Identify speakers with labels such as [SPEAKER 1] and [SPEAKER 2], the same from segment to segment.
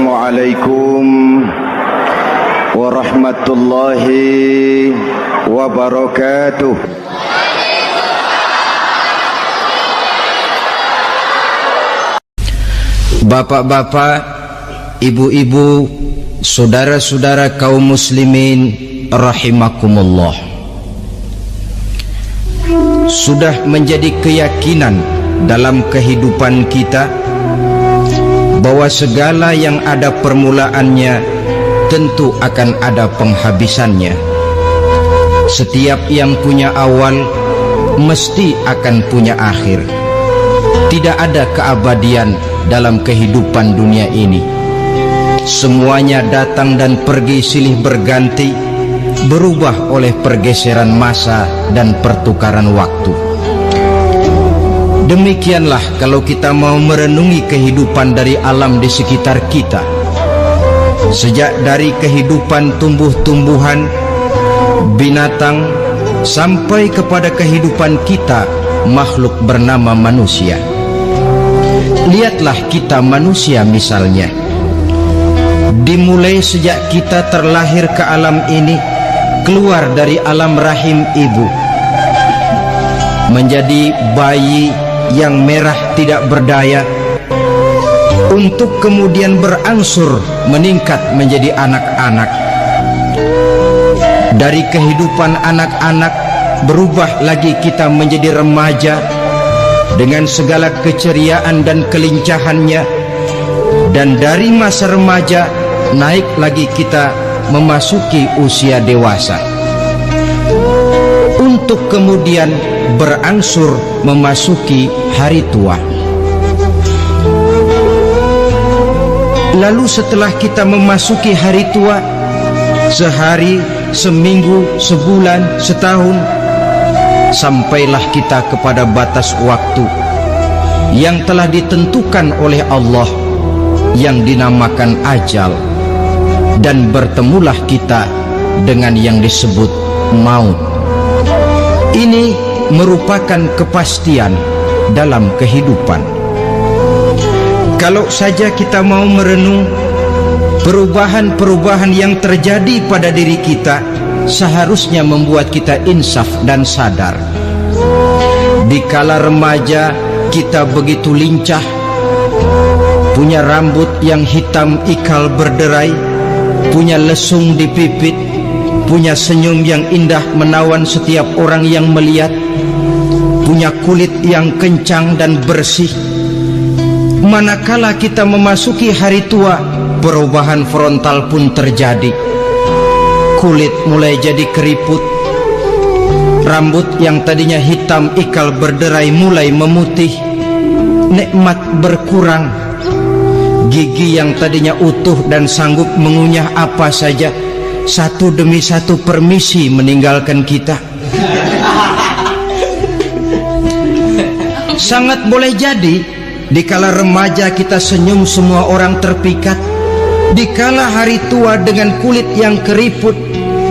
[SPEAKER 1] Assalamualaikum warahmatullahi wabarakatuh.
[SPEAKER 2] Bapak-bapak, ibu-ibu, saudara-saudara kaum muslimin rahimakumullah. Sudah menjadi keyakinan dalam kehidupan kita bahwa segala yang ada permulaannya tentu akan ada penghabisannya. Setiap yang punya awal mesti akan punya akhir. Tidak ada keabadian dalam kehidupan dunia ini. Semuanya datang dan pergi silih berganti, berubah oleh pergeseran masa dan pertukaran waktu. Demikianlah kalau kita mau merenungi kehidupan dari alam di sekitar kita. Sejak dari kehidupan tumbuh-tumbuhan, binatang, sampai kepada kehidupan kita, makhluk bernama manusia. Lihatlah kita manusia misalnya. Dimulai sejak kita terlahir ke alam ini, keluar dari alam rahim ibu, menjadi bayi yang merah tidak berdaya, untuk kemudian berangsur meningkat menjadi anak-anak. Dari kehidupan anak-anak berubah lagi kita menjadi remaja dengan segala keceriaan dan kelincahannya, dan dari masa remaja naik lagi kita memasuki usia dewasa, untuk kemudian berangsur memasuki hari tua. Lalu setelah kita memasuki hari tua, sehari, seminggu, sebulan, setahun, sampailah kita kepada batas waktu yang telah ditentukan oleh Allah, yang dinamakan ajal, dan bertemulah kita dengan yang disebut maut. Ini merupakan kepastian dalam kehidupan. Kalau saja kita mau merenung perubahan-perubahan yang terjadi pada diri kita, seharusnya membuat kita insaf dan sadar. Dikala remaja kita begitu lincah, punya rambut yang hitam ikal berderai, punya lesung di pipit, punya senyum yang indah menawan setiap orang yang melihat, punya kulit yang kencang dan bersih. Manakala kita memasuki hari tua, perubahan frontal pun terjadi. Kulit mulai jadi keriput, rambut yang tadinya hitam ikal berderai mulai memutih, nikmat berkurang, gigi yang tadinya utuh dan sanggup mengunyah apa saja, satu demi satu permisi meninggalkan kita. Sangat boleh jadi dikala remaja kita senyum semua orang terpikat. Dikala hari tua dengan kulit yang keriput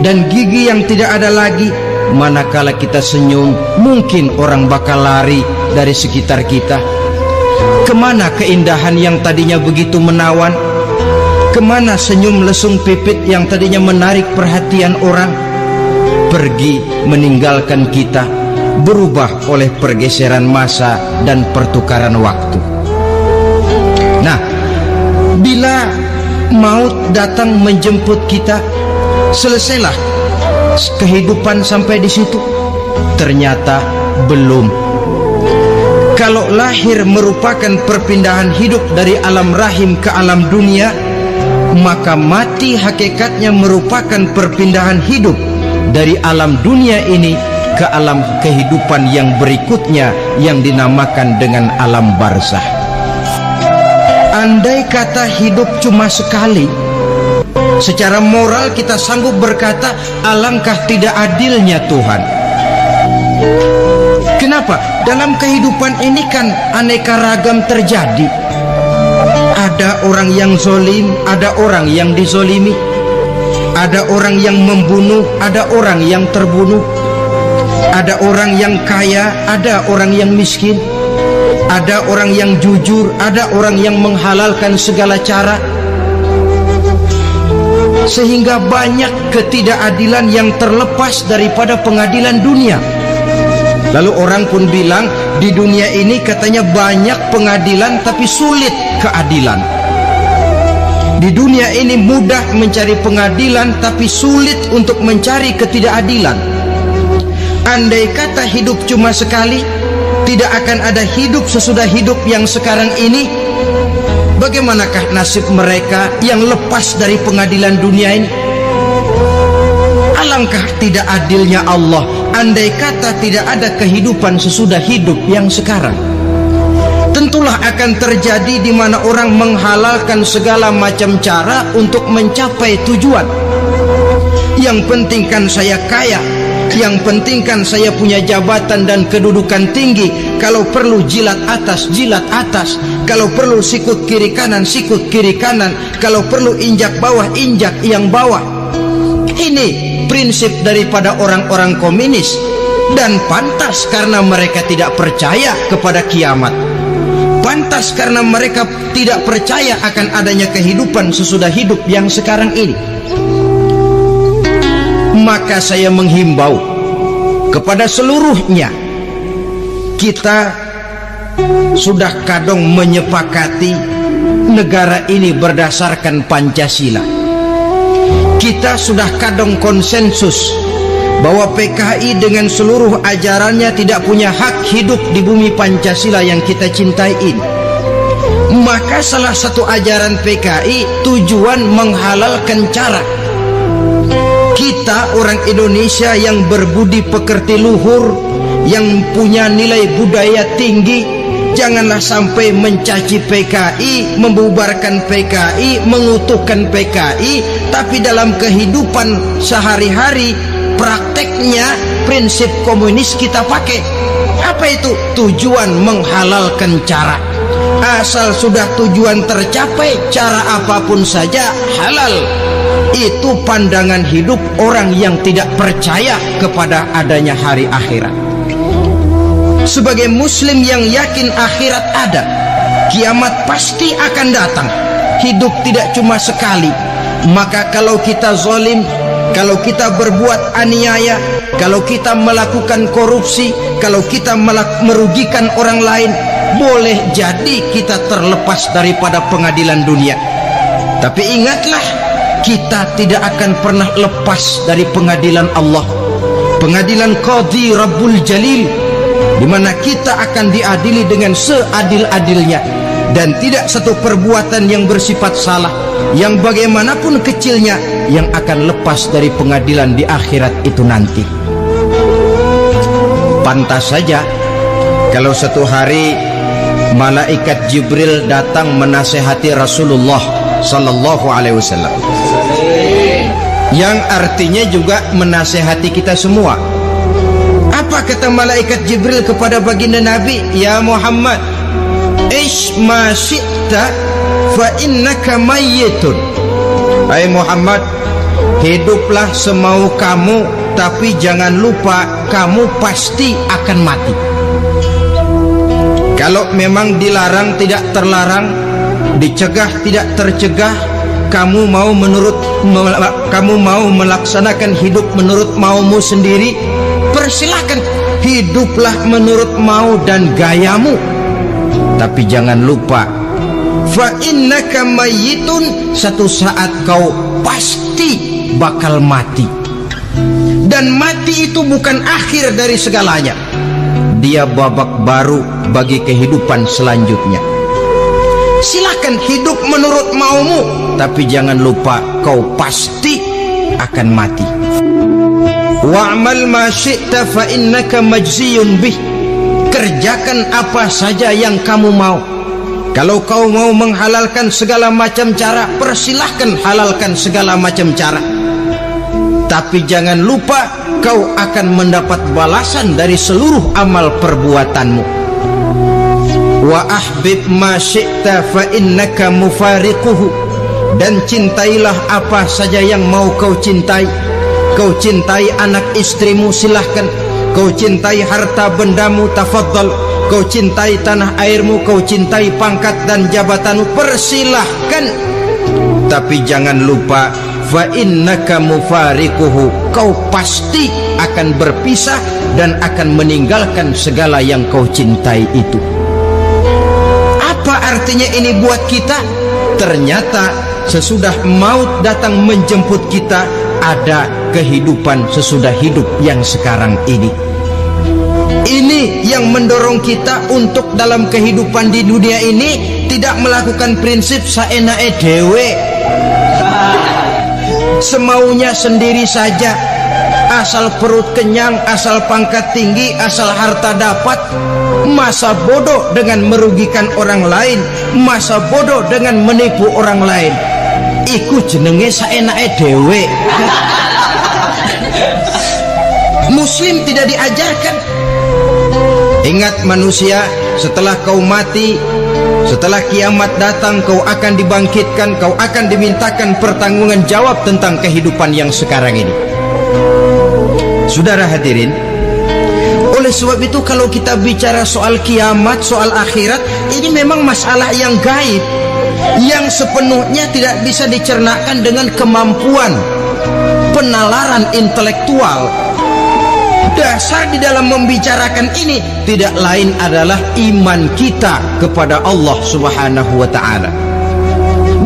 [SPEAKER 2] dan gigi yang tidak ada lagi, manakala kita senyum mungkin orang bakal lari dari sekitar kita. Kemana keindahan yang tadinya begitu menawan? Kemana senyum lesung pipit yang tadinya menarik perhatian orang? Pergi meninggalkan kita, berubah oleh pergeseran masa dan pertukaran waktu. Nah, bila maut datang menjemput kita, selesailah kehidupan sampai di situ? Ternyata belum. Kalau lahir merupakan perpindahan hidup dari alam rahim ke alam dunia, maka mati hakikatnya merupakan perpindahan hidup dari alam dunia ini ke alam kehidupan yang berikutnya, yang dinamakan dengan alam barzah. Andai kata hidup cuma sekali, secara moral kita sanggup berkata, alangkah tidak adilnya Tuhan. Kenapa? Dalam kehidupan ini kan aneka ragam terjadi. Ada orang yang zolim, ada orang yang dizolimi, ada orang yang membunuh, ada orang yang terbunuh, ada orang yang kaya, ada orang yang miskin, ada orang yang jujur, ada orang yang menghalalkan segala cara, sehingga banyak ketidakadilan yang terlepas daripada pengadilan dunia. Lalu orang pun bilang, di dunia ini katanya banyak pengadilan tapi sulit keadilan. Di dunia ini mudah mencari pengadilan tapi sulit untuk mencari ketidakadilan. Andai kata hidup cuma sekali, tidak akan ada hidup sesudah hidup yang sekarang ini. Bagaimanakah nasib mereka yang lepas dari pengadilan dunia ini? Alangkah tidak adilnya Allah andai kata tidak ada kehidupan sesudah hidup yang sekarang. Tentulah akan terjadi di mana orang menghalalkan segala macam cara untuk mencapai tujuan. Yang penting kan saya kaya, yang penting kan saya punya jabatan dan kedudukan tinggi. Kalau perlu jilat atas, kalau perlu sikut kiri kanan, sikut kiri kanan, kalau perlu injak bawah, injak yang bawah. Ini prinsip daripada orang-orang komunis, dan pantas karena mereka tidak percaya kepada kiamat. Pantas karena mereka tidak percaya akan adanya kehidupan sesudah hidup yang sekarang ini. Maka saya menghimbau kepada seluruhnya, kita sudah kadung menyepakati negara ini berdasarkan Pancasila. Kita sudah kadung konsensus bahwa PKI dengan seluruh ajarannya tidak punya hak hidup di bumi Pancasila yang kita cintai ini. Maka salah satu ajaran PKI tujuan menghalalkan cara. Kita orang Indonesia yang berbudi pekerti luhur, yang punya nilai budaya tinggi, janganlah sampai mencaci PKI, membubarkan PKI, mengutuhkan PKI, tapi dalam kehidupan sehari-hari prakteknya prinsip komunis kita pakai. Apa itu? Tujuan menghalalkan cara. Asal sudah tujuan tercapai, cara apapun saja halal. Itu pandangan hidup orang yang tidak percaya kepada adanya hari akhirat. Sebagai muslim yang yakin akhirat ada, kiamat pasti akan datang. Hidup tidak cuma sekali. Maka kalau kita zalim, kalau kita berbuat aniaya, kalau kita melakukan korupsi, kalau kita merugikan orang lain, boleh jadi kita terlepas daripada pengadilan dunia. Tapi ingatlah, kita tidak akan pernah lepas dari pengadilan Allah, pengadilan Qadhi Rabbul Jalil, di mana kita akan diadili dengan seadil-adilnya, dan tidak satu perbuatan yang bersifat salah, yang bagaimanapun kecilnya, yang akan lepas dari pengadilan di akhirat itu nanti. Pantas saja kalau satu hari malaikat Jibril datang menasehati Rasulullah sallallahu alaihi wasallam, yang artinya juga menasehati kita semua. Apa kata malaikat Jibril kepada baginda Nabi? Ya Muhammad, ish ma syi'ta fa innaka mayyitun. Hai Muhammad, hiduplah semau kamu, tapi jangan lupa kamu pasti akan mati. Kalau memang dilarang tidak terlarang, dicegah tidak tercegah, kamu mau melaksanakan hidup menurut maumu sendiri, persilahkan, hiduplah menurut mau dan gayamu. Tapi jangan lupa, fa innaka mayyitun, satu saat kau pasti bakal mati. Dan mati itu bukan akhir dari segalanya, dia babak baru bagi kehidupan selanjutnya. Silakan hidup menurut maumu, tapi jangan lupa kau pasti akan mati. Wa'mal ma syi'ta fa innaka majziyun bih. Kerjakan apa saja yang kamu mau. Kalau kau mau menghalalkan segala macam cara, persilahkan halalkan segala macam cara. Tapi jangan lupa kau akan mendapat balasan dari seluruh amal perbuatanmu. Wa ahbib ma syi'ta fa innaka mufariquhu. Dan cintailah apa saja yang mau kau cintai. Kau cintai anak istrimu, silahkan. Kau cintai harta bendamu, tafadhal. Kau cintai tanah airmu, kau cintai pangkat dan jabatanmu, persilahkan. Tapi jangan lupa, fa innaka mufariquhu, kau pasti akan berpisah dan akan meninggalkan segala yang kau cintai itu. Apa artinya ini buat kita? Ternyata sesudah maut datang menjemput kita, ada kehidupan sesudah hidup yang sekarang ini. Ini yang mendorong kita untuk dalam kehidupan di dunia ini tidak melakukan prinsip saenake dewe, semaunya sendiri saja, asal perut kenyang, asal pangkat tinggi, asal harta dapat. Masa bodoh dengan merugikan orang lain, masa bodoh dengan menipu orang lain. Iku jenenge saenake dewe. Muslim tidak diajarkan. Ingat manusia, setelah kau mati, setelah kiamat datang, kau akan dibangkitkan, kau akan dimintakan pertanggungan jawab tentang kehidupan yang sekarang ini. Saudara hadirin, oleh sebab itu kalau kita bicara soal kiamat, soal akhirat, ini memang masalah yang gaib, yang sepenuhnya tidak bisa dicernakan dengan kemampuan penalaran intelektual. Dasar di dalam membicarakan ini tidak lain adalah iman kita kepada Allah Subhanahu wa ta'ala.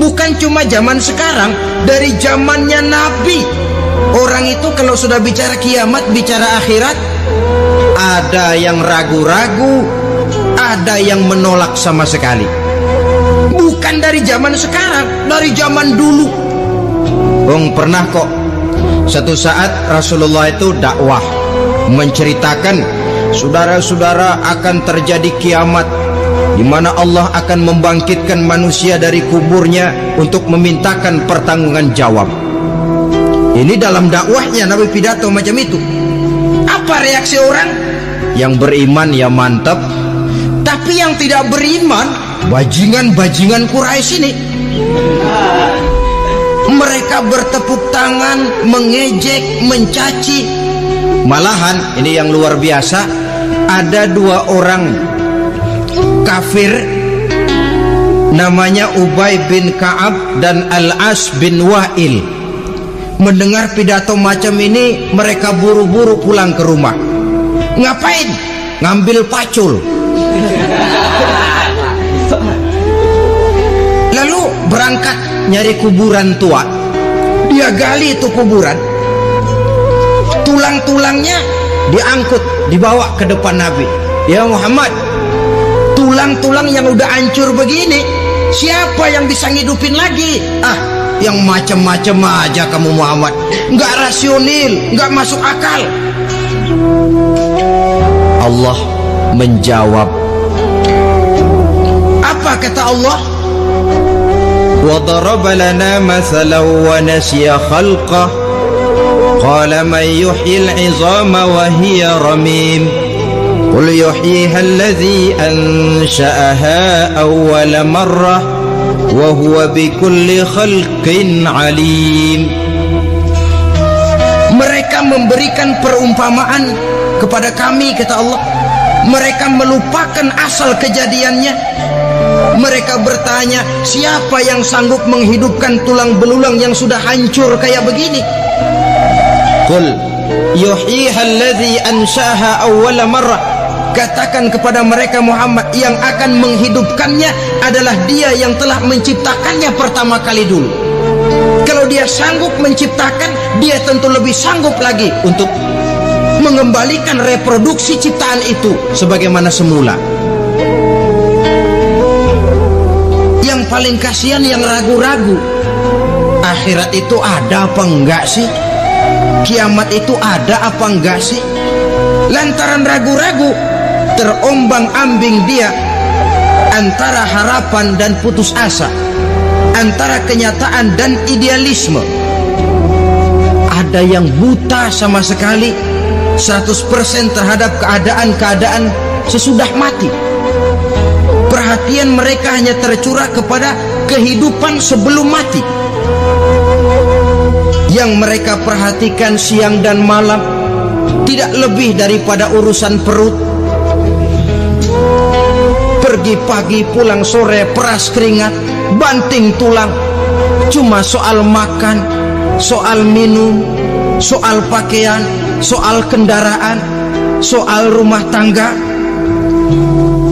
[SPEAKER 2] Bukan cuma zaman sekarang, dari zamannya Nabi, orang itu kalau sudah bicara kiamat, bicara akhirat, ada yang ragu-ragu, ada yang menolak sama sekali. Bukan dari zaman sekarang, dari zaman dulu. Pernah kok satu saat Rasulullah itu dakwah menceritakan, saudara-saudara, akan terjadi kiamat di mana Allah akan membangkitkan manusia dari kuburnya untuk memintakan pertanggungan jawab. Ini dalam dakwahnya Nabi pidato macam itu. Apa reaksi orang? Yang beriman ya mantap, tapi yang tidak beriman, bajingan-bajingan Quraisy ini, mereka bertepuk tangan, mengejek, mencaci. Malahan ini yang luar biasa, ada dua orang kafir namanya Ubay bin Ka'ab dan Al-As bin Wa'il. Mendengar pidato macam ini, mereka buru-buru pulang ke rumah. Ngapain? Ngambil pacul. Lalu berangkat nyari kuburan tua. Dia gali itu kuburan, tulang-tulangnya diangkut, dibawa ke depan Nabi. Ya Muhammad, tulang-tulang yang udah hancur begini, siapa yang bisa ngidupin lagi? Yang macam-macam aja kamu Muhammad, nggak rasional, nggak masuk akal. Allah menjawab. Apa kata Allah? وَضَرَبَ لَنَا مَثَلًا وَنَسِيَ خَلْقَهُ قَالَ مَنْ يُحْيِي الْعِظَامَ وَهِيَ رَمِيمٌ قُلْ يُحْيِيهَا الَّذِي أَنْشَأَهَا أَوَّلَ مَرَّةٍ وَهُوَ بِكُلِّ خَلْقٍ عَلِيمٌ. Mereka memberikan perumpamaan kepada kami, kata Allah. Mereka melupakan asal kejadiannya. Mereka bertanya, siapa yang sanggup menghidupkan tulang belulang yang sudah hancur kayak begini? Qul yuhyiha alladhi ansha'aha awwala marrah. Katakan kepada mereka Muhammad, yang akan menghidupkannya adalah Dia yang telah menciptakannya pertama kali dulu. Kalau Dia sanggup menciptakan, Dia tentu lebih sanggup lagi untuk mengembalikan reproduksi ciptaan itu sebagaimana semula. Yang paling kasihan yang ragu-ragu, akhirat itu ada apa enggak sih? Kiamat itu ada apa enggak sih? Lantaran ragu-ragu, terombang-ambing dia antara harapan dan putus asa, antara kenyataan dan idealisme. Ada yang buta sama sekali 100% terhadap keadaan-keadaan sesudah mati. Perhatian mereka hanya tercurah kepada kehidupan sebelum mati. Yang mereka perhatikan siang dan malam tidak lebih daripada urusan perut. Pergi pagi, pulang sore, peras keringat, banting tulang. Cuma soal makan, soal minum, soal pakaian, soal kendaraan, soal rumah tangga,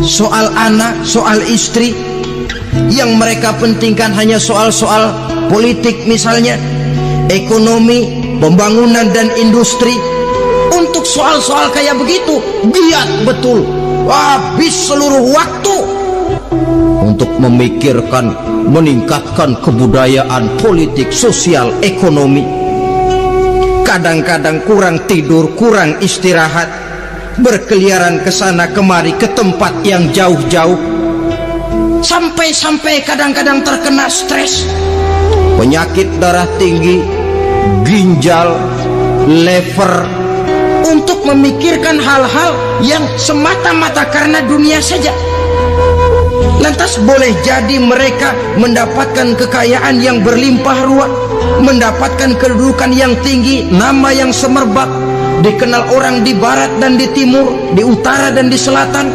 [SPEAKER 2] soal anak, soal istri. Yang mereka pentingkan hanya soal-soal politik misalnya, ekonomi, pembangunan dan industri. Untuk soal-soal kayak begitu giat betul, habis seluruh waktu untuk memikirkan meningkatkan kebudayaan, politik, sosial, ekonomi. Kadang-kadang kurang tidur, kurang istirahat, berkeliaran ke sana kemari ke tempat yang jauh-jauh, sampai-sampai kadang-kadang terkena stres, penyakit darah tinggi, ginjal, lever, untuk memikirkan hal-hal yang semata-mata karena dunia saja. Lantas boleh jadi mereka mendapatkan kekayaan yang berlimpah ruah, mendapatkan kedudukan yang tinggi, nama yang semerbak, dikenal orang di barat dan di timur, di utara dan di selatan.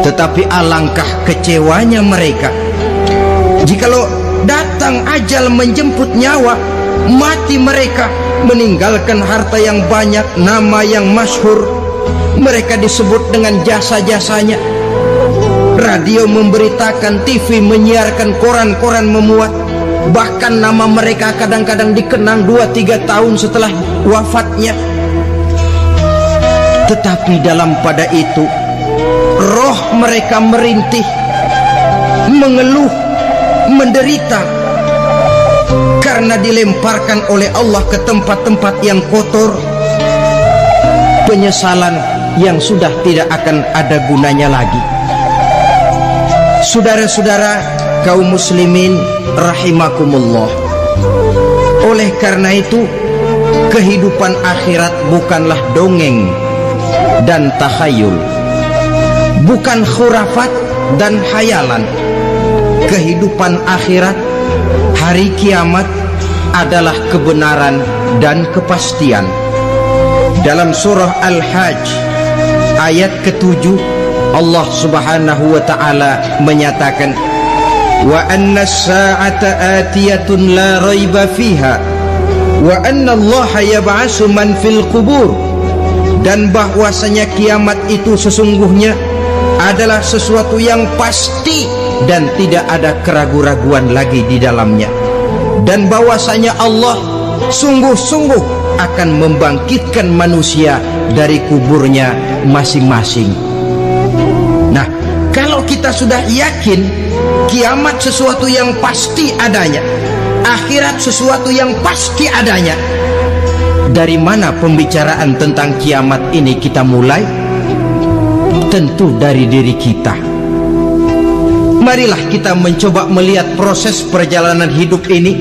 [SPEAKER 2] Tetapi alangkah kecewanya mereka jikalau datang ajal menjemput nyawa, mati mereka, meninggalkan harta yang banyak, nama yang masyhur. Mereka disebut dengan jasa-jasanya. Radio memberitakan, TV menyiarkan, koran-koran memuat. Bahkan nama mereka kadang-kadang dikenang 2-3 tahun setelah wafatnya. Tetapi dalam pada itu roh mereka merintih, mengeluh, menderita, karena dilemparkan oleh Allah ke tempat-tempat yang kotor, penyesalan yang sudah tidak akan ada gunanya lagi. Saudara-saudara kaum muslimin rahimakumullah, oleh karena itu kehidupan akhirat bukanlah dongeng dan takhayul, bukan khurafat dan hayalan. Kehidupan akhirat, hari kiamat adalah kebenaran dan kepastian. Dalam surah Al-Hajj ayat ke-7, Allah subhanahu wa ta'ala menyatakan, wa anna as-sa'ata atiyatun la raiba fiha wa anna Allah yab'asu man fil qubur. Dan bahwasanya kiamat itu sesungguhnya adalah sesuatu yang pasti dan tidak ada keraguan-raguan lagi di dalamnya, dan bahwasanya Allah sungguh-sungguh akan membangkitkan manusia dari kuburnya masing-masing. Nah, kalau kita sudah yakin kiamat sesuatu yang pasti adanya, akhirat sesuatu yang pasti adanya, dari mana pembicaraan tentang kiamat ini kita mulai? Tentu dari diri kita. Marilah kita mencoba melihat proses perjalanan hidup ini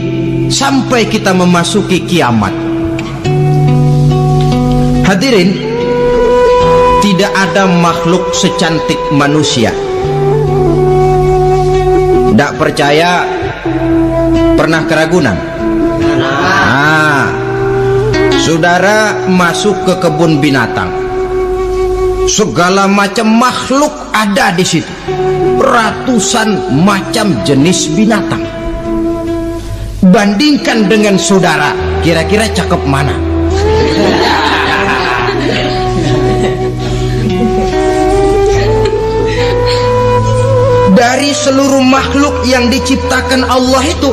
[SPEAKER 2] sampai kita memasuki kiamat. Hadirin, tidak ada makhluk secantik manusia. Tidak percaya? Pernah keragunan? Nah, saudara masuk ke kebun binatang, segala macam makhluk ada di situ, ratusan macam jenis binatang. Bandingkan dengan saudara, kira-kira cakep mana? Dari seluruh makhluk yang diciptakan Allah itu,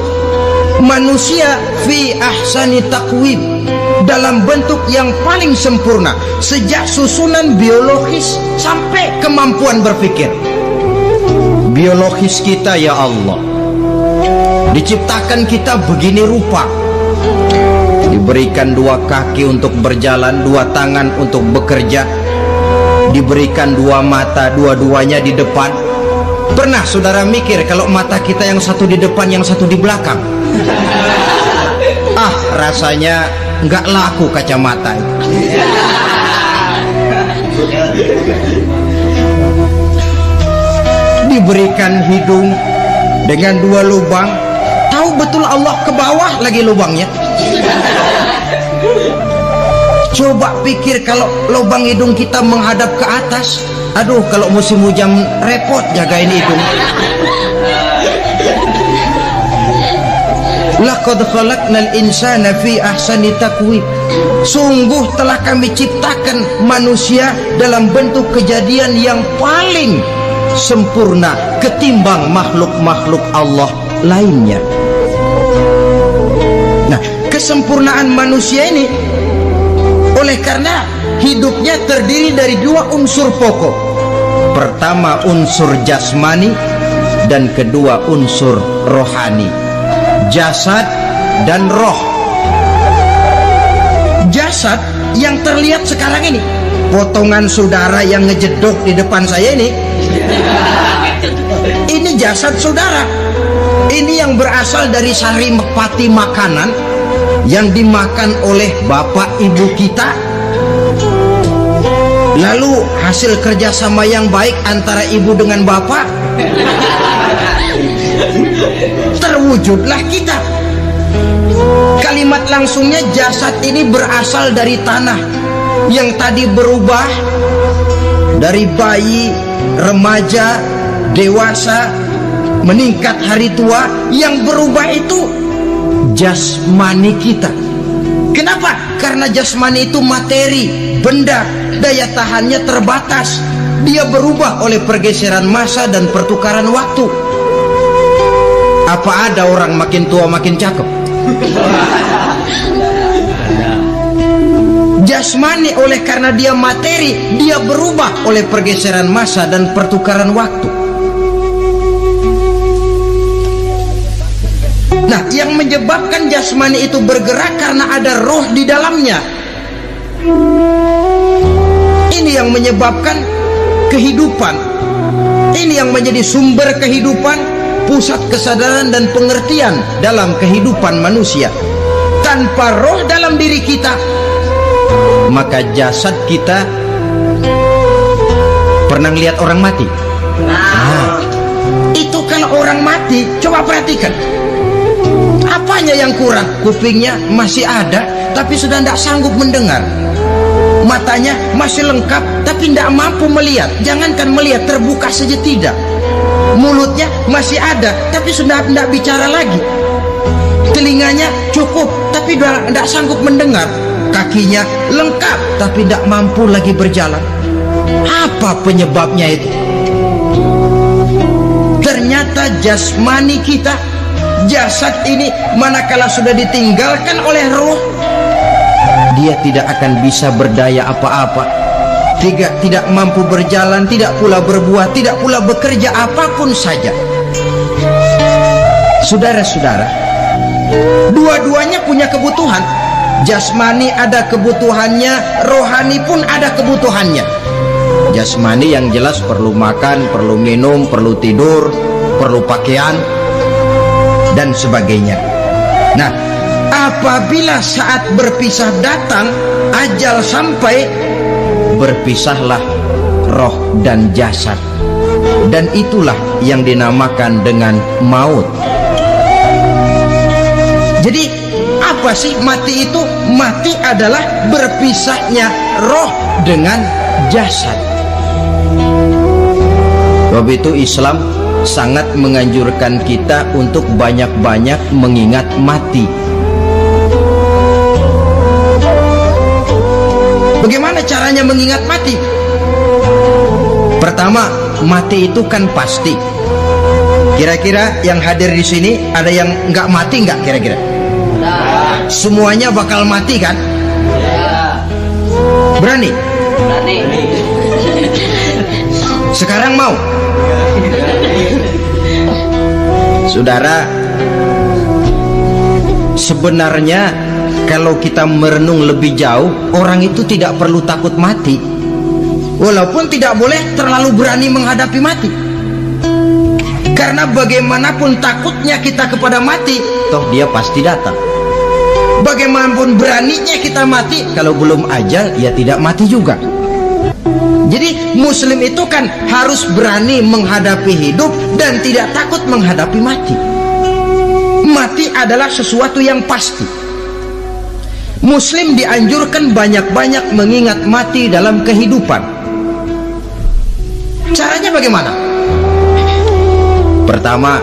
[SPEAKER 2] manusia fi ahsani taqwim, dalam bentuk yang paling sempurna, sejak susunan biologis sampai kemampuan berpikir. Biologis kita ya Allah, diciptakan kita begini rupa, diberikan 2 kaki untuk berjalan, 2 tangan untuk bekerja, diberikan 2 mata, dua-duanya di depan. Pernah saudara mikir kalau mata kita yang satu di depan, yang satu di belakang? Ah, rasanya nggak laku kacamata itu. Diberikan hidung dengan 2 lubang, tahu betul Allah ke bawah lagi lubangnya. Coba pikir kalau lubang hidung kita menghadap ke atas. Aduh, kalau musim hujan repot jagain hidung. Lah Walaqad khalaqnal insana fi ahsani taqwim. Sungguh telah kami ciptakan manusia dalam bentuk kejadian yang paling sempurna ketimbang makhluk-makhluk Allah lainnya. Nah, kesempurnaan manusia ini oleh karena hidupnya terdiri dari dua unsur pokok. Pertama unsur jasmani dan kedua unsur rohani, jasad dan roh. Jasad yang terlihat sekarang ini, potongan saudara yang ngejedok di depan saya ini jasad saudara. Ini yang berasal dari sari mepati makanan yang dimakan oleh bapak ibu kita. Lalu hasil kerjasama yang baik antara ibu dengan bapak, terwujudlah kita. Kalimat langsungnya, jasad ini berasal dari tanah yang tadi berubah dari bayi, remaja, dewasa, meningkat hari tua. Yang berubah itu jasmani kita. Kenapa? Karena jasmani itu materi, benda, daya tahannya terbatas. Dia berubah oleh pergeseran masa dan pertukaran waktu. Apa ada orang makin tua makin cakep? Jasmani oleh karena dia materi, dia berubah oleh pergeseran masa dan pertukaran waktu. Nah, yang menyebabkan jasmani itu bergerak karena ada roh di dalamnya. Ini yang menyebabkan kehidupan. Ini yang menjadi sumber kehidupan, pusat kesadaran dan pengertian dalam kehidupan manusia. Tanpa roh dalam diri kita, maka jasad kita. Pernah lihat orang mati? Nah, itu kalau orang mati, coba perhatikan. Apanya yang kurang? Kupingnya masih ada, tapi sudah tidak sanggup mendengar. Matanya masih lengkap, tapi tidak mampu melihat. Jangankan melihat, terbuka saja tidak. Mulutnya masih ada, tapi sudah tidak bicara lagi. Telinganya cukup, tapi sudah tidak sanggup mendengar. Kakinya lengkap, tapi tidak mampu lagi berjalan. Apa penyebabnya itu? Ternyata jasmani kita, jasad ini, manakala sudah ditinggalkan oleh roh, dia tidak akan bisa berdaya apa-apa, tidak mampu berjalan, tidak pula berbuat, tidak pula bekerja apapun saja. Saudara-saudara, dua-duanya punya kebutuhan. Jasmani ada kebutuhannya, rohani pun ada kebutuhannya. Jasmani yang jelas perlu makan, perlu minum, perlu tidur, perlu pakaian dan sebagainya. Nah, apabila saat berpisah datang, ajal sampai, berpisahlah roh dan jasad. Dan itulah yang dinamakan dengan maut. Jadi apa sih mati itu? Mati adalah berpisahnya roh dengan jasad. Sebab itu Islam sangat menganjurkan kita untuk banyak-banyak mengingat mati. Bagaimana caranya mengingat mati? Pertama, mati itu kan pasti. Kira-kira yang hadir di sini ada yang nggak mati nggak kira-kira? Semuanya bakal mati kan? Berani? Berani. Sekarang mau? Saudara, sebenarnya kalau kita merenung lebih jauh, orang itu tidak perlu takut mati. Walaupun tidak boleh terlalu berani menghadapi mati. Karena bagaimanapun takutnya kita kepada mati, toh dia pasti datang. Bagaimanapun beraninya kita mati, kalau belum ajal, ya tidak mati juga. Jadi muslim itu kan harus berani menghadapi hidup dan tidak takut menghadapi mati. Mati adalah sesuatu yang pasti. Muslim dianjurkan banyak-banyak mengingat mati dalam kehidupan. Caranya bagaimana? Pertama,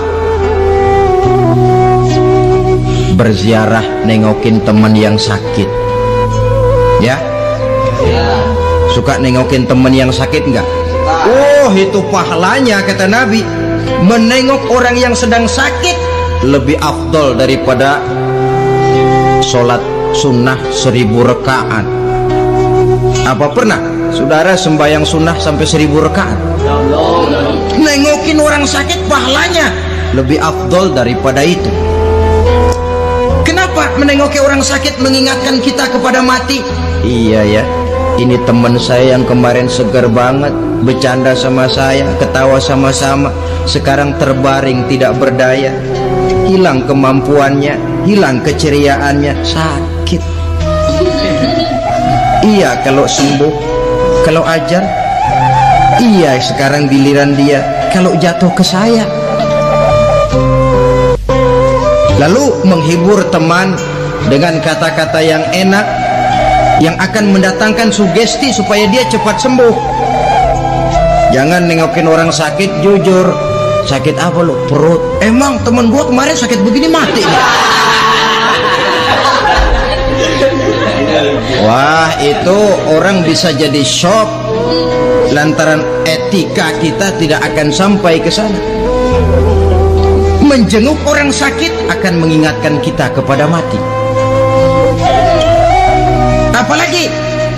[SPEAKER 2] berziarah nengokin teman yang sakit? Ya? Suka nengokin teman yang sakit enggak? Oh, itu pahalanya kata Nabi. Menengok orang yang sedang sakit lebih afdol daripada sholat sunnah 1000 rakaat. Apa pernah saudara sembahyang sunnah sampai 1000 rakaat? Nengokin orang sakit pahalanya lebih afdol daripada itu. Kenapa menengoki orang sakit mengingatkan kita kepada mati? Iya ya, ini teman saya yang kemarin segar banget, bercanda sama saya, ketawa sama-sama, sekarang terbaring tidak berdaya, hilang kemampuannya, hilang keceriaannya, sakit. Iya kalau sembuh, kalau ajar. Iya sekarang giliran dia kalau jatuh ke saya. Lalu menghibur teman dengan kata-kata yang enak yang akan mendatangkan sugesti supaya dia cepat sembuh. Jangan nengokin orang sakit jujur. Sakit apa lo? Perut. Emang temen gua kemarin sakit begini mati nih. Wah, itu orang bisa jadi shock lantaran etika kita tidak akan sampai ke sana. Menjenguk orang sakit akan mengingatkan kita kepada mati. Apalagi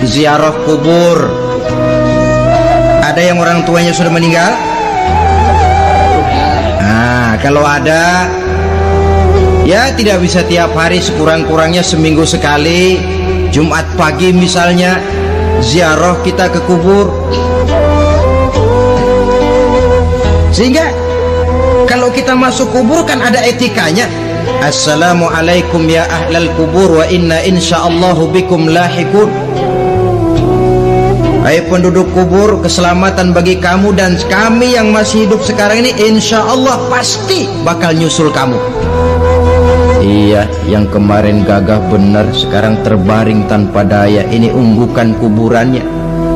[SPEAKER 2] ziarah kubur. Ada yang orang tuanya sudah meninggal? Nah, kalau ada, ya tidak bisa tiap hari, sekurang-kurangnya seminggu sekali. Jumat pagi misalnya ziarah kita ke kubur. Sehingga kalau kita masuk kubur kan ada etikanya. Assalamualaikum ya ahlal kubur wa inna insyaallahu bikum lahikun. Hai penduduk kubur, keselamatan bagi kamu dan kami yang masih hidup sekarang ini insyaallah pasti bakal nyusul kamu. Iya, yang kemarin gagah benar sekarang terbaring tanpa daya. Ini unggukan kuburannya.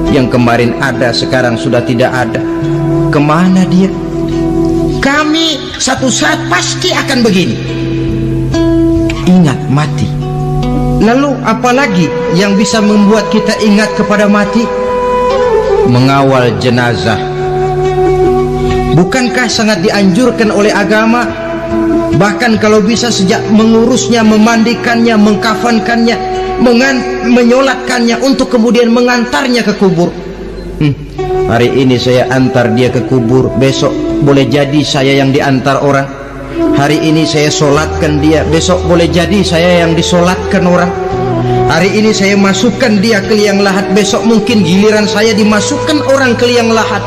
[SPEAKER 2] Yang kemarin ada sekarang sudah tidak ada. Kemana dia? Kami satu saat pasti akan begini. Ingat mati. Lalu apalagi yang bisa membuat kita ingat kepada mati? Mengawal jenazah. Bukankah sangat dianjurkan oleh agama? Bahkan kalau bisa sejak mengurusnya, memandikannya, mengkafankannya, menyolatkannya untuk kemudian mengantarnya ke kubur. Hari ini saya antar dia ke kubur, besok boleh jadi saya yang diantar orang. Hari ini saya solatkan dia, besok boleh jadi saya yang disolatkan orang. Hari ini saya masukkan dia ke liang lahat, besok mungkin giliran saya dimasukkan orang ke liang lahat.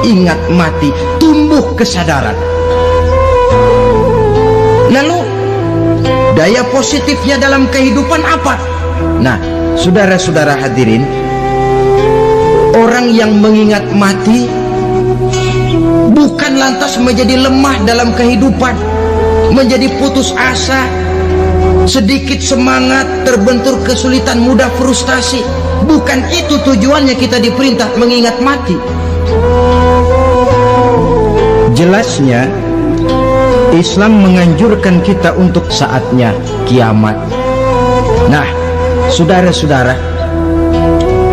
[SPEAKER 2] Ingat mati, tumbuh kesadaran. Lalu daya positifnya dalam kehidupan apa? Nah, saudara-saudara hadirin, orang yang mengingat mati bukan lantas menjadi lemah dalam kehidupan, menjadi putus asa, sedikit semangat, terbentur kesulitan, mudah frustasi. Bukan itu tujuannya kita diperintah mengingat mati. Jelasnya Islam menganjurkan kita untuk saatnya kiamat. Nah, saudara-saudara,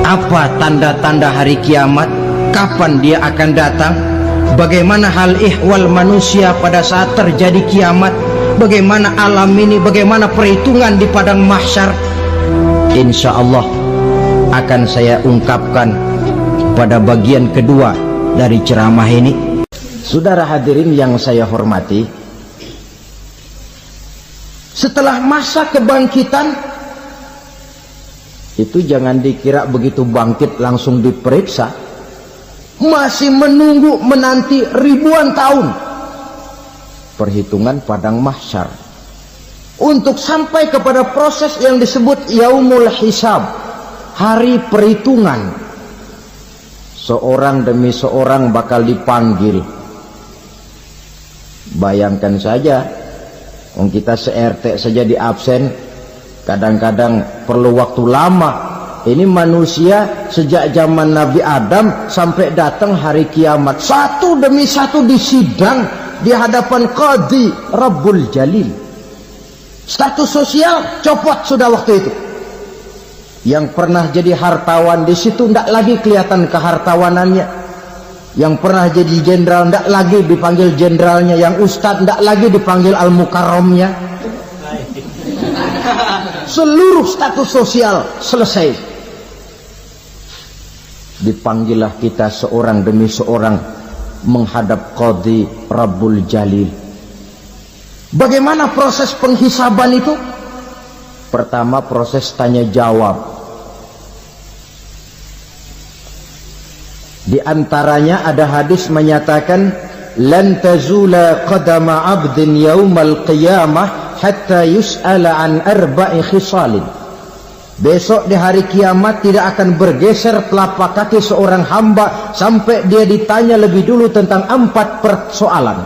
[SPEAKER 2] apa tanda-tanda hari kiamat? Kapan dia akan datang? Bagaimana hal ihwal manusia pada saat terjadi kiamat? Bagaimana alam ini? Bagaimana perhitungan di padang mahsyar? Insya Allah akan saya ungkapkan pada bagian kedua dari ceramah ini. Saudara hadirin yang saya hormati, setelah masa kebangkitan itu jangan dikira begitu bangkit langsung diperiksa. Masih menunggu menanti ribuan tahun perhitungan padang mahsyar untuk sampai kepada proses yang disebut yaumul hisab, hari perhitungan. Seorang demi seorang bakal dipanggil. Bayangkan saja, kita se-RT saja di absen, kadang-kadang perlu waktu lama. Ini manusia sejak zaman Nabi Adam sampai datang hari kiamat, satu demi satu disidang di hadapan Qadhi Rabbul Jalil. Status sosial copot sudah waktu itu. Yang pernah jadi hartawan di situ tidak lagi kelihatan kehartawanannya. Yang pernah jadi jenderal tidak lagi dipanggil jenderalnya. Yang ustadz tidak lagi dipanggil al-mukarramnya. Seluruh status sosial selesai. Dipanggillah kita seorang demi seorang menghadap Qadhi Rabbul Jalil. Bagaimana proses penghisaban itu? Pertama proses tanya jawab. Di antaranya ada hadis menyatakan lan tazula qadama 'abdin yaumal qiyamah hatta yus'ala an arba'i khisalin. Besok di hari kiamat tidak akan bergeser telapak kaki seorang hamba sampai dia ditanya lebih dulu tentang 4 persoalan.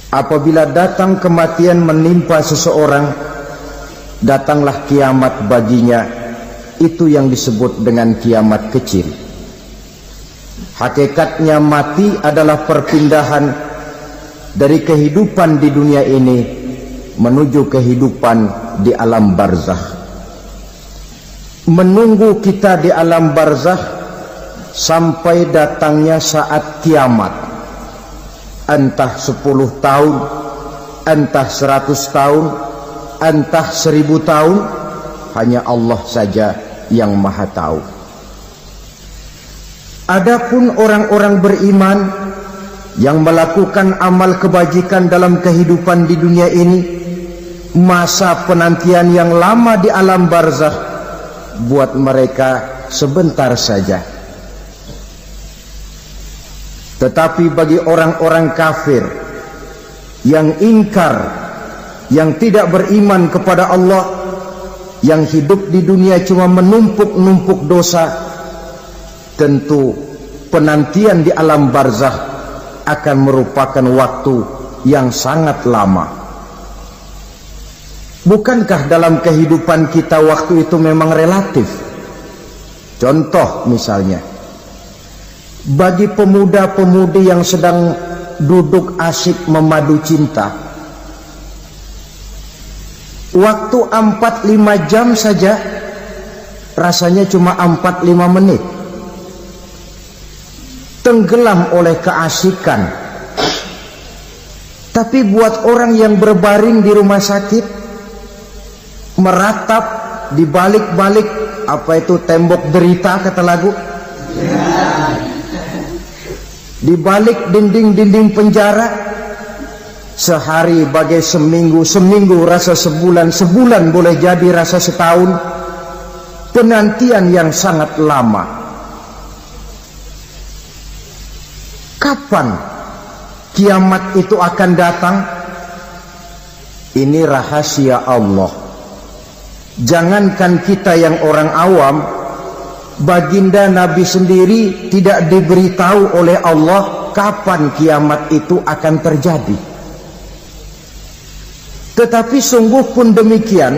[SPEAKER 2] Apabila datang kematian menimpa seseorang, datanglah kiamat baginya. Itu yang disebut dengan kiamat kecil. Hakikatnya mati adalah perpindahan dari kehidupan di dunia ini menuju kehidupan di alam barzakh. Menunggu kita di alam barzakh sampai datangnya saat kiamat. Entah 10 tahun, entah 100 tahun, entah 1000 tahun, hanya Allah saja yang maha tahu. Adapun orang-orang beriman yang melakukan amal kebajikan dalam kehidupan di dunia ini, masa penantian yang lama di alam barzakh buat mereka sebentar saja. Tetapi bagi orang-orang kafir yang ingkar, yang tidak beriman kepada Allah, yang hidup di dunia cuma menumpuk-numpuk dosa, tentu penantian di alam barzakh akan merupakan waktu yang sangat lama. Bukankah dalam kehidupan kita waktu itu memang relatif? Contoh misalnya, bagi pemuda-pemudi yang sedang duduk asyik memadu cinta, waktu 4-5 jam saja rasanya cuma 4-5 menit. Tenggelam oleh keasikan. Tapi buat orang yang berbaring di rumah sakit, meratap di balik-balik apa itu tembok derita kata lagu, di balik dinding-dinding penjara, sehari bagai seminggu, seminggu rasa sebulan, sebulan boleh jadi rasa setahun. Penantian yang sangat lama. Kapan kiamat itu akan datang? Ini rahasia Allah. Jangankan kita yang orang awam, baginda Nabi sendiri tidak diberitahu oleh Allah kapan kiamat itu akan terjadi. Tetapi sungguh pun demikian,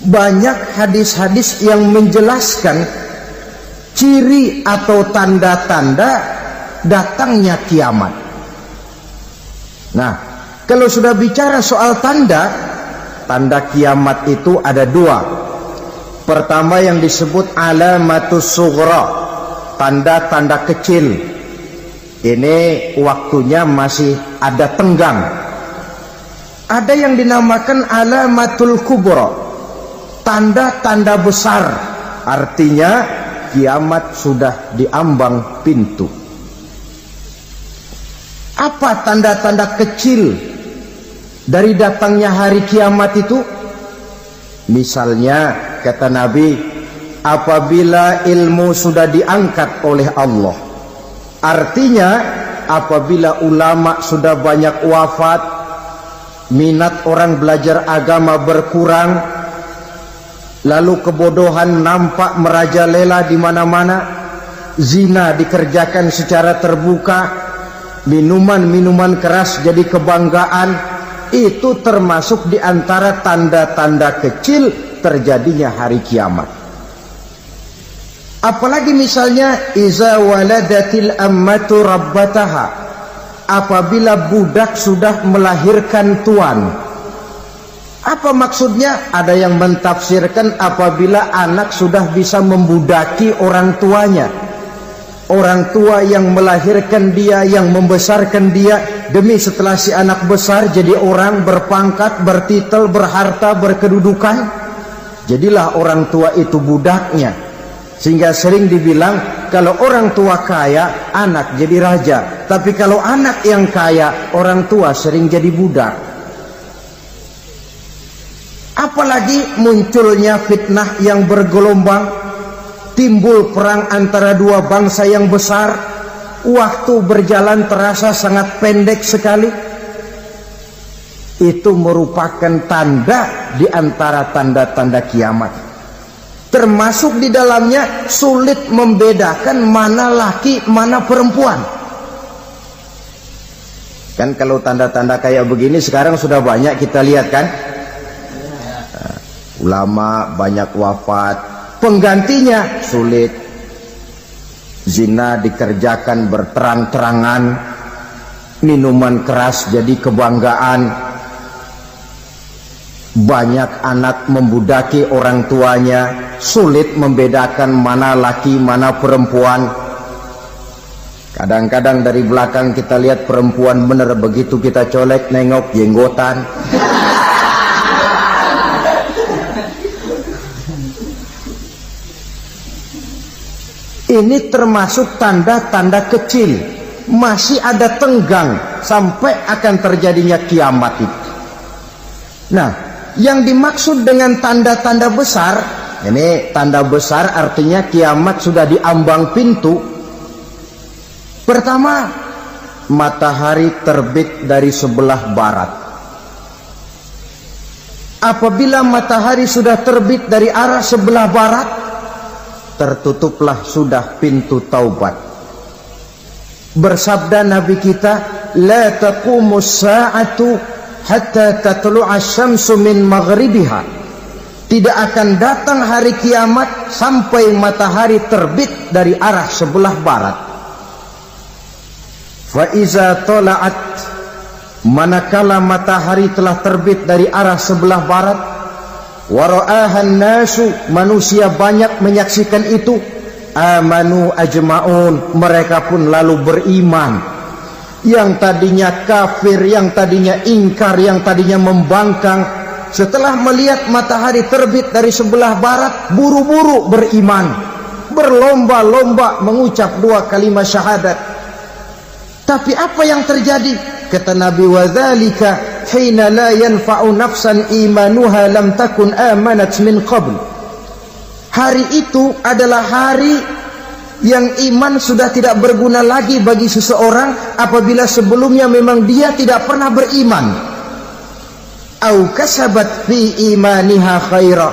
[SPEAKER 2] banyak hadis-hadis yang menjelaskan ciri atau tanda-tanda datangnya kiamat. Nah, kalau sudah bicara soal tanda kiamat itu ada 2. Pertama yang disebut alamatus sughra, tanda-tanda kecil. Ini waktunya masih ada tenggang. Ada yang dinamakan alamatul kubra, tanda-tanda besar. Artinya kiamat sudah diambang pintu. Apa tanda-tanda kecil dari datangnya hari kiamat itu? Misalnya kata Nabi, apabila ilmu sudah diangkat oleh Allah. Artinya apabila ulama sudah banyak wafat, minat orang belajar agama berkurang, lalu kebodohan nampak merajalela di mana-mana, zina dikerjakan secara terbuka, minuman-minuman keras jadi kebanggaan, itu termasuk di antara tanda-tanda kecil terjadinya hari kiamat. Apalagi misalnya iza waladatil ammatu rabbataha, apabila budak sudah melahirkan tuan. Apa maksudnya? Ada yang mentafsirkan apabila anak sudah bisa membudaki orang tuanya. Orang tua yang melahirkan dia, yang membesarkan dia, demi setelah si anak besar jadi orang berpangkat, bertitel, berharta, berkedudukan, jadilah orang tua itu budaknya. Sehingga sering dibilang kalau orang tua kaya, anak jadi raja. Tapi kalau anak yang kaya, orang tua sering jadi budak. Apalagi munculnya fitnah yang bergelombang, timbul perang antara dua bangsa yang besar, waktu berjalan terasa sangat pendek sekali. Itu merupakan tanda di antara tanda-tanda kiamat. Termasuk di dalamnya sulit membedakan mana laki, mana perempuan. Kan kalau tanda-tanda kayak begini sekarang sudah banyak kita lihat kan. Ulama banyak wafat, penggantinya sulit. Zina dikerjakan berterang-terangan, minuman keras jadi kebanggaan, banyak anak membudaki orang tuanya, sulit membedakan mana laki mana perempuan. Kadang-kadang dari belakang kita lihat perempuan bener, begitu kita colek nengok jenggotan. Ini termasuk tanda-tanda kecil, masih ada tenggang sampai akan terjadinya kiamat itu. Nah, yang dimaksud dengan tanda-tanda besar, ini tanda besar artinya kiamat sudah diambang pintu. Pertama, matahari terbit dari sebelah barat. Apabila matahari sudah terbit dari arah sebelah barat, tertutuplah sudah pintu taubat. Bersabda Nabi kita, la taqumus sa'atu hatta tatlu'a syamsu min maghribiha. Tidak akan datang hari kiamat sampai matahari terbit dari arah sebelah barat. Fa iza tala'at, manakala matahari telah terbit dari arah sebelah barat, wara'ahan nasu, manusia banyak menyaksikan itu, amanu ajma'un, mereka pun lalu beriman. Yang tadinya kafir, yang tadinya ingkar, yang tadinya membangkang, setelah melihat matahari terbit dari sebelah barat, buru-buru beriman, berlomba-lomba mengucap dua kalimat syahadat. Tapi apa yang terjadi? Kata Nabi, wadzalika hina la yanfa'u nafsan imanuha lam takun amanat min qabl. Hari itu adalah hari yang iman sudah tidak berguna lagi bagi seseorang apabila sebelumnya memang dia tidak pernah beriman. Au kasabat fi imaniha khaira,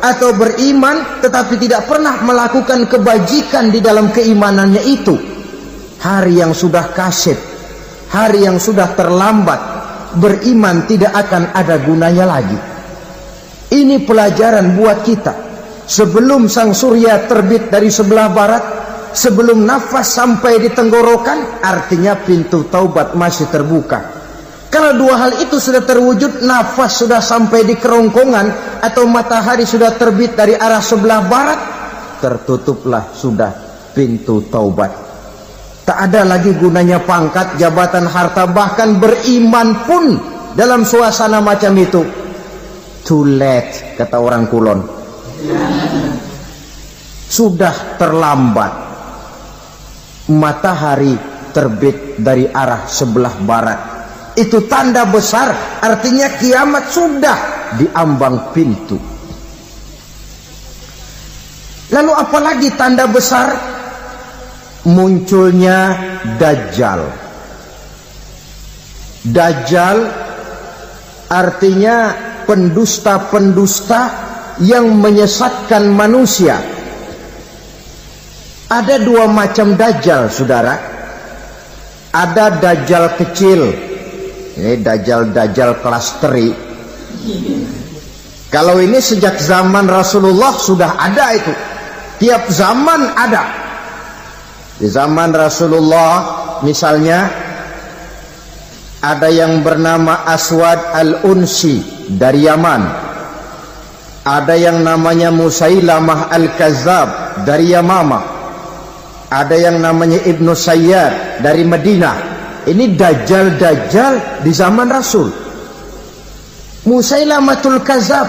[SPEAKER 2] atau beriman tetapi tidak pernah melakukan kebajikan di dalam keimanannya itu. Hari yang sudah kasib, hari yang sudah terlambat, beriman tidak akan ada gunanya lagi. Ini pelajaran buat kita. Sebelum sang surya terbit dari sebelah barat, sebelum nafas sampai di tenggorokan, artinya pintu taubat masih terbuka. Kalau dua hal itu sudah terwujud, nafas sudah sampai di kerongkongan atau matahari sudah terbit dari arah sebelah barat, tertutuplah sudah pintu taubat. Tak ada lagi gunanya pangkat, jabatan, harta, bahkan beriman pun dalam suasana macam itu too late, kata orang Kulon. Sudah terlambat. Matahari terbit dari arah sebelah barat, itu tanda besar, artinya kiamat sudah diambang pintu. Lalu apalagi tanda besar? Munculnya Dajjal. Dajjal artinya pendusta-pendusta yang menyesatkan manusia. Ada dua macam Dajjal, saudara. Ada Dajjal kecil, ini Dajjal kelas teri. Kalau ini sejak zaman Rasulullah sudah ada itu. Tiap zaman ada. Di zaman Rasulullah misalnya ada yang bernama Aswad al-Unsi. dari Yaman. Ada yang namanya Musailamah Al-Kazzab dari Yamama. Ada yang namanya Ibnu Sayyad dari Madinah. Ini dajjal-dajjal di zaman Rasul. Musailamatul Kazzab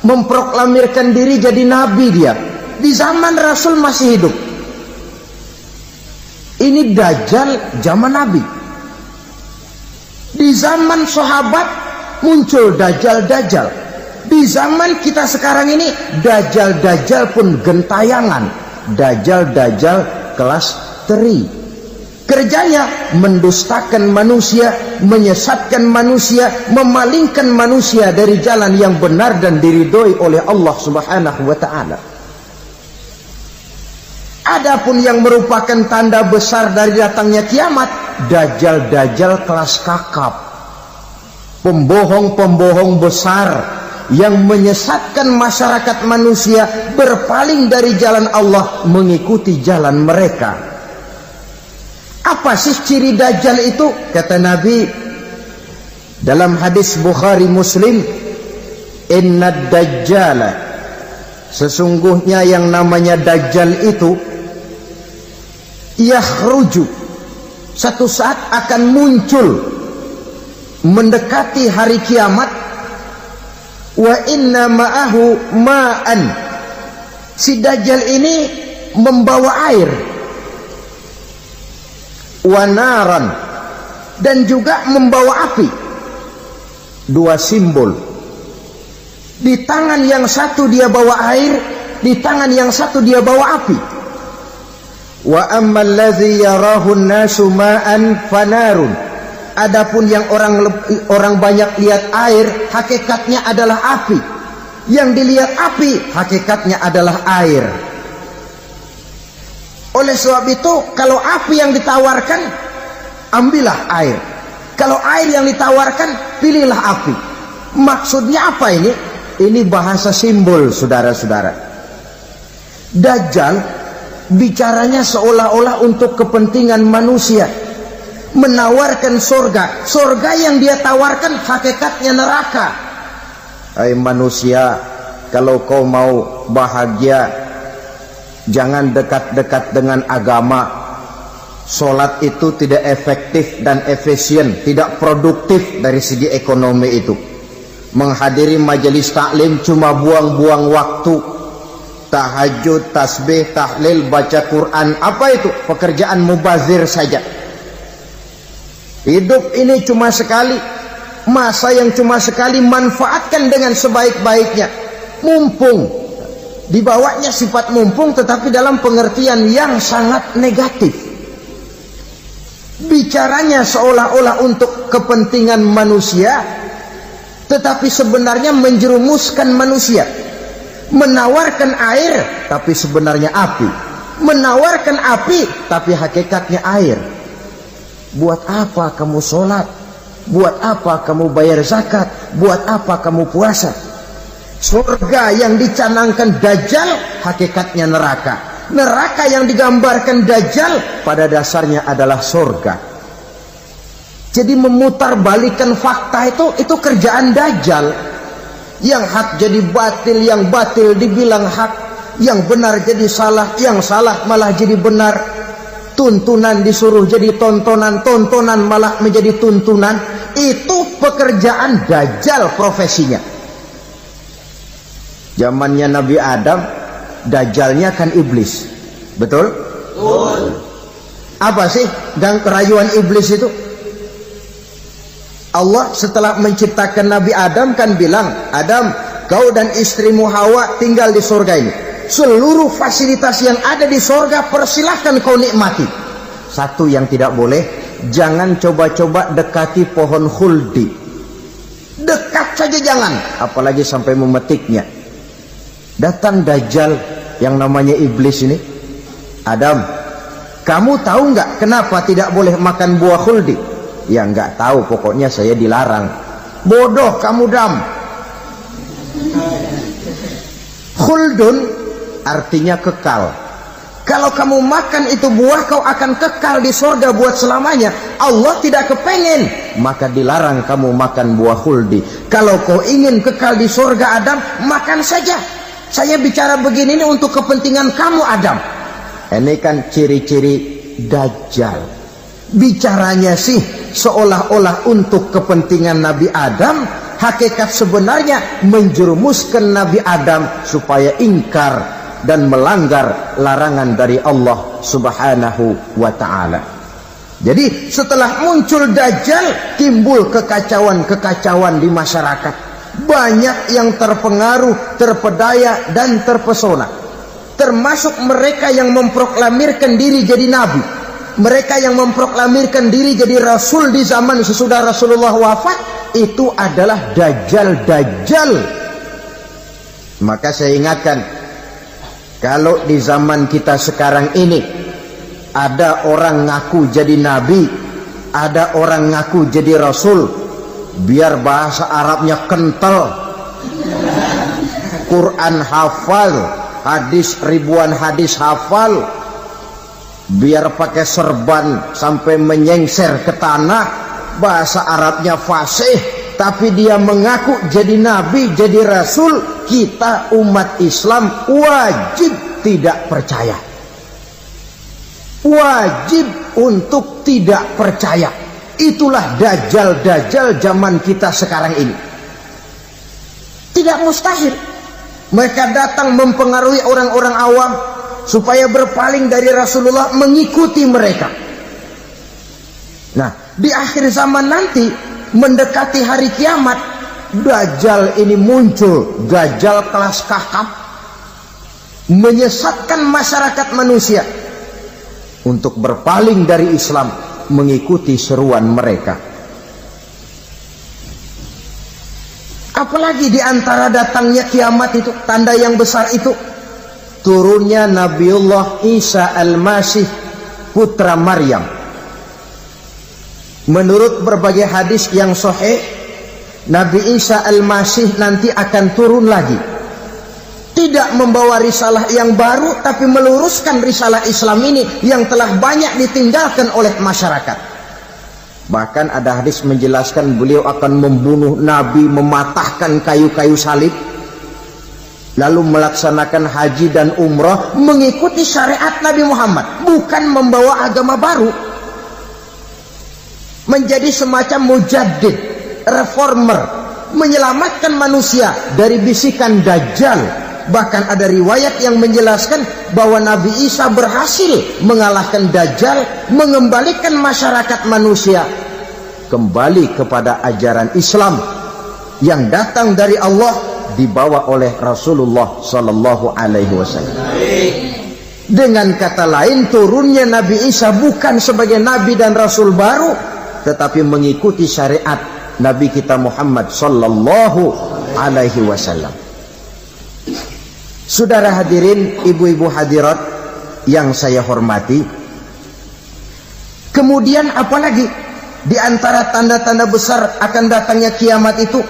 [SPEAKER 2] memproklamirkan diri jadi nabi dia. Di zaman Rasul masih hidup. Ini dajjal zaman Nabi. Di zaman sahabat muncul dajjal-dajjal. Di zaman kita sekarang ini dajjal-dajjal pun gentayangan. Dajjal-dajjal kelas teri. Kerjanya mendustakan manusia, menyesatkan manusia, memalingkan manusia dari jalan yang benar dan diridhoi oleh Allah Subhanahu wa taala. Adapun yang merupakan tanda besar dari datangnya kiamat, dajjal-dajjal kelas kakap. Pembohong-pembohong besar yang menyesatkan masyarakat manusia berpaling dari jalan Allah mengikuti jalan mereka. Apa sih ciri dajjal itu? Kata Nabi dalam hadis Bukhari Muslim, "Innad dajjala", sesungguhnya yang namanya dajjal itu yakhruju, satu saat akan muncul mendekati hari kiamat. Wa inna ma'ahu ma'an, si dajjal ini membawa air. Wa naran, dan juga membawa api. Dua simbol. Di tangan yang satu dia bawa air, di tangan yang satu dia bawa api. Wa ammal ladzi yarahu an-nasu ma'an fanarun, adapun yang orang banyak lihat air, hakikatnya adalah api. Yang dilihat api, hakikatnya adalah air. Oleh sebab itu, kalau api yang ditawarkan, ambillah air. Kalau air yang ditawarkan, pilihlah api. Maksudnya apa ini? Ini bahasa simbol, saudara-saudara. Dajjal bicaranya seolah-olah untuk kepentingan manusia, menawarkan surga. Surga yang dia tawarkan hakikatnya neraka. Hai manusia, kalau kau mau bahagia, jangan dekat-dekat dengan agama. Sholat itu tidak efektif dan efisien, tidak produktif dari segi ekonomi itu. Menghadiri majelis taklim cuma buang-buang waktu. Tahajud, tasbih, tahlil, baca Quran, apa itu? Pekerjaan mubazir saja. Hidup ini cuma sekali, masa yang cuma sekali, manfaatkan dengan sebaik-baiknya. Mumpung, dibawanya sifat mumpung, tetapi dalam pengertian yang sangat negatif. Bicaranya seolah-olah untuk kepentingan manusia, tetapi sebenarnya menjerumuskan manusia. Menawarkan air, tapi sebenarnya api. Menawarkan api, tapi hakikatnya air. Buat apa kamu sholat? Buat apa kamu bayar zakat? Buat apa kamu puasa? Surga yang dicanangkan Dajjal, hakikatnya neraka. Neraka yang digambarkan Dajjal, pada dasarnya adalah surga. Jadi memutarbalikkan fakta itu kerjaan Dajjal. Yang hak jadi batil, yang batil dibilang hak, yang benar jadi salah, yang salah malah jadi benar. Tuntunan disuruh jadi tontonan, tontonan malah menjadi tuntunan. Itu pekerjaan Dajjal profesinya. Zamannya Nabi Adam, Dajjalnya kan iblis. Betul? Betul. Apa sih gang kerayuan iblis itu? Allah setelah menciptakan Nabi Adam kan bilang, Adam, kau dan istrimu Hawa tinggal di surga ini. Seluruh fasilitas yang ada di surga persilahkan kau nikmati. Satu yang tidak boleh, jangan coba-coba dekati pohon khuldi. Dekat saja jangan, apalagi sampai memetiknya. Datang Dajjal yang namanya iblis ini. Adam, kamu tahu nggak kenapa tidak boleh makan buah khuldi? Ya nggak tahu, pokoknya saya dilarang. Bodoh kamu Dam. Khuldun artinya kekal. Kalau kamu makan itu buah, kau akan kekal di surga buat selamanya. Allah tidak kepengen maka dilarang kamu makan buah khuldi. Kalau kau ingin kekal di surga Adam, makan saja. Saya bicara begini ini untuk kepentingan kamu Adam. Ini kan ciri-ciri Dajjal. Bicaranya sih seolah-olah untuk kepentingan Nabi Adam, hakikat sebenarnya menjerumuskan Nabi Adam supaya ingkar dan melanggar larangan dari Allah Subhanahu wa ta'ala. Jadi setelah muncul Dajjal, timbul kekacauan-kekacauan di masyarakat. Banyak yang terpengaruh, terpedaya dan terpesona. Termasuk mereka yang memproklamirkan diri jadi nabi, mereka yang memproklamirkan diri jadi rasul di zaman sesudah Rasulullah wafat. Itu adalah Dajjal. Maka saya ingatkan, kalau di zaman kita sekarang ini ada orang ngaku jadi nabi, ada orang ngaku jadi rasul, biar bahasa Arabnya kental, Quran hafal, hadis ribuan hadis hafal, biar pakai serban sampai menyengser ke tanah, bahasa Arabnya fasih, tapi dia mengaku jadi nabi, jadi rasul, kita umat Islam wajib tidak percaya. Wajib untuk tidak percaya. Itulah Dajjal zaman kita sekarang ini. Tidak mustahil mereka datang mempengaruhi orang-orang awam supaya berpaling dari Rasulullah, mengikuti mereka. Nah, di akhir zaman nanti, mendekati hari kiamat, Dajjal ini muncul, Dajjal kelas kakap, menyesatkan masyarakat manusia untuk berpaling dari Islam, mengikuti seruan mereka. Apalagi di antara datangnya kiamat itu, tanda yang besar itu, turunnya Nabiullah Isa Al-Masih, putra Maryam. Menurut berbagai hadis yang sahih, Nabi Isa Al-Masih nanti akan turun lagi, tidak membawa risalah yang baru, tapi meluruskan risalah Islam ini yang telah banyak ditinggalkan oleh masyarakat. Bahkan ada hadis menjelaskan beliau akan membunuh Nabi, mematahkan kayu-kayu salib, lalu melaksanakan haji dan umrah mengikuti syariat Nabi Muhammad, bukan membawa agama baru. Menjadi semacam mujaddid, reformer, menyelamatkan manusia dari bisikan Dajjal. Bahkan ada riwayat yang menjelaskan bahwa Nabi Isa berhasil mengalahkan Dajjal, mengembalikan masyarakat manusia kembali kepada ajaran Islam yang datang dari Allah, dibawa oleh Rasulullah Sallallahu Alaihi Wasallam. Dengan kata lain, turunnya Nabi Isa bukan sebagai Nabi dan Rasul baru, tetapi mengikuti syariat Nabi kita Muhammad Sallallahu Alaihi Wasallam. Saudara hadirin, ibu-ibu hadirat yang saya hormati, kemudian apalagi di antara tanda-tanda besar akan datangnya kiamat itu?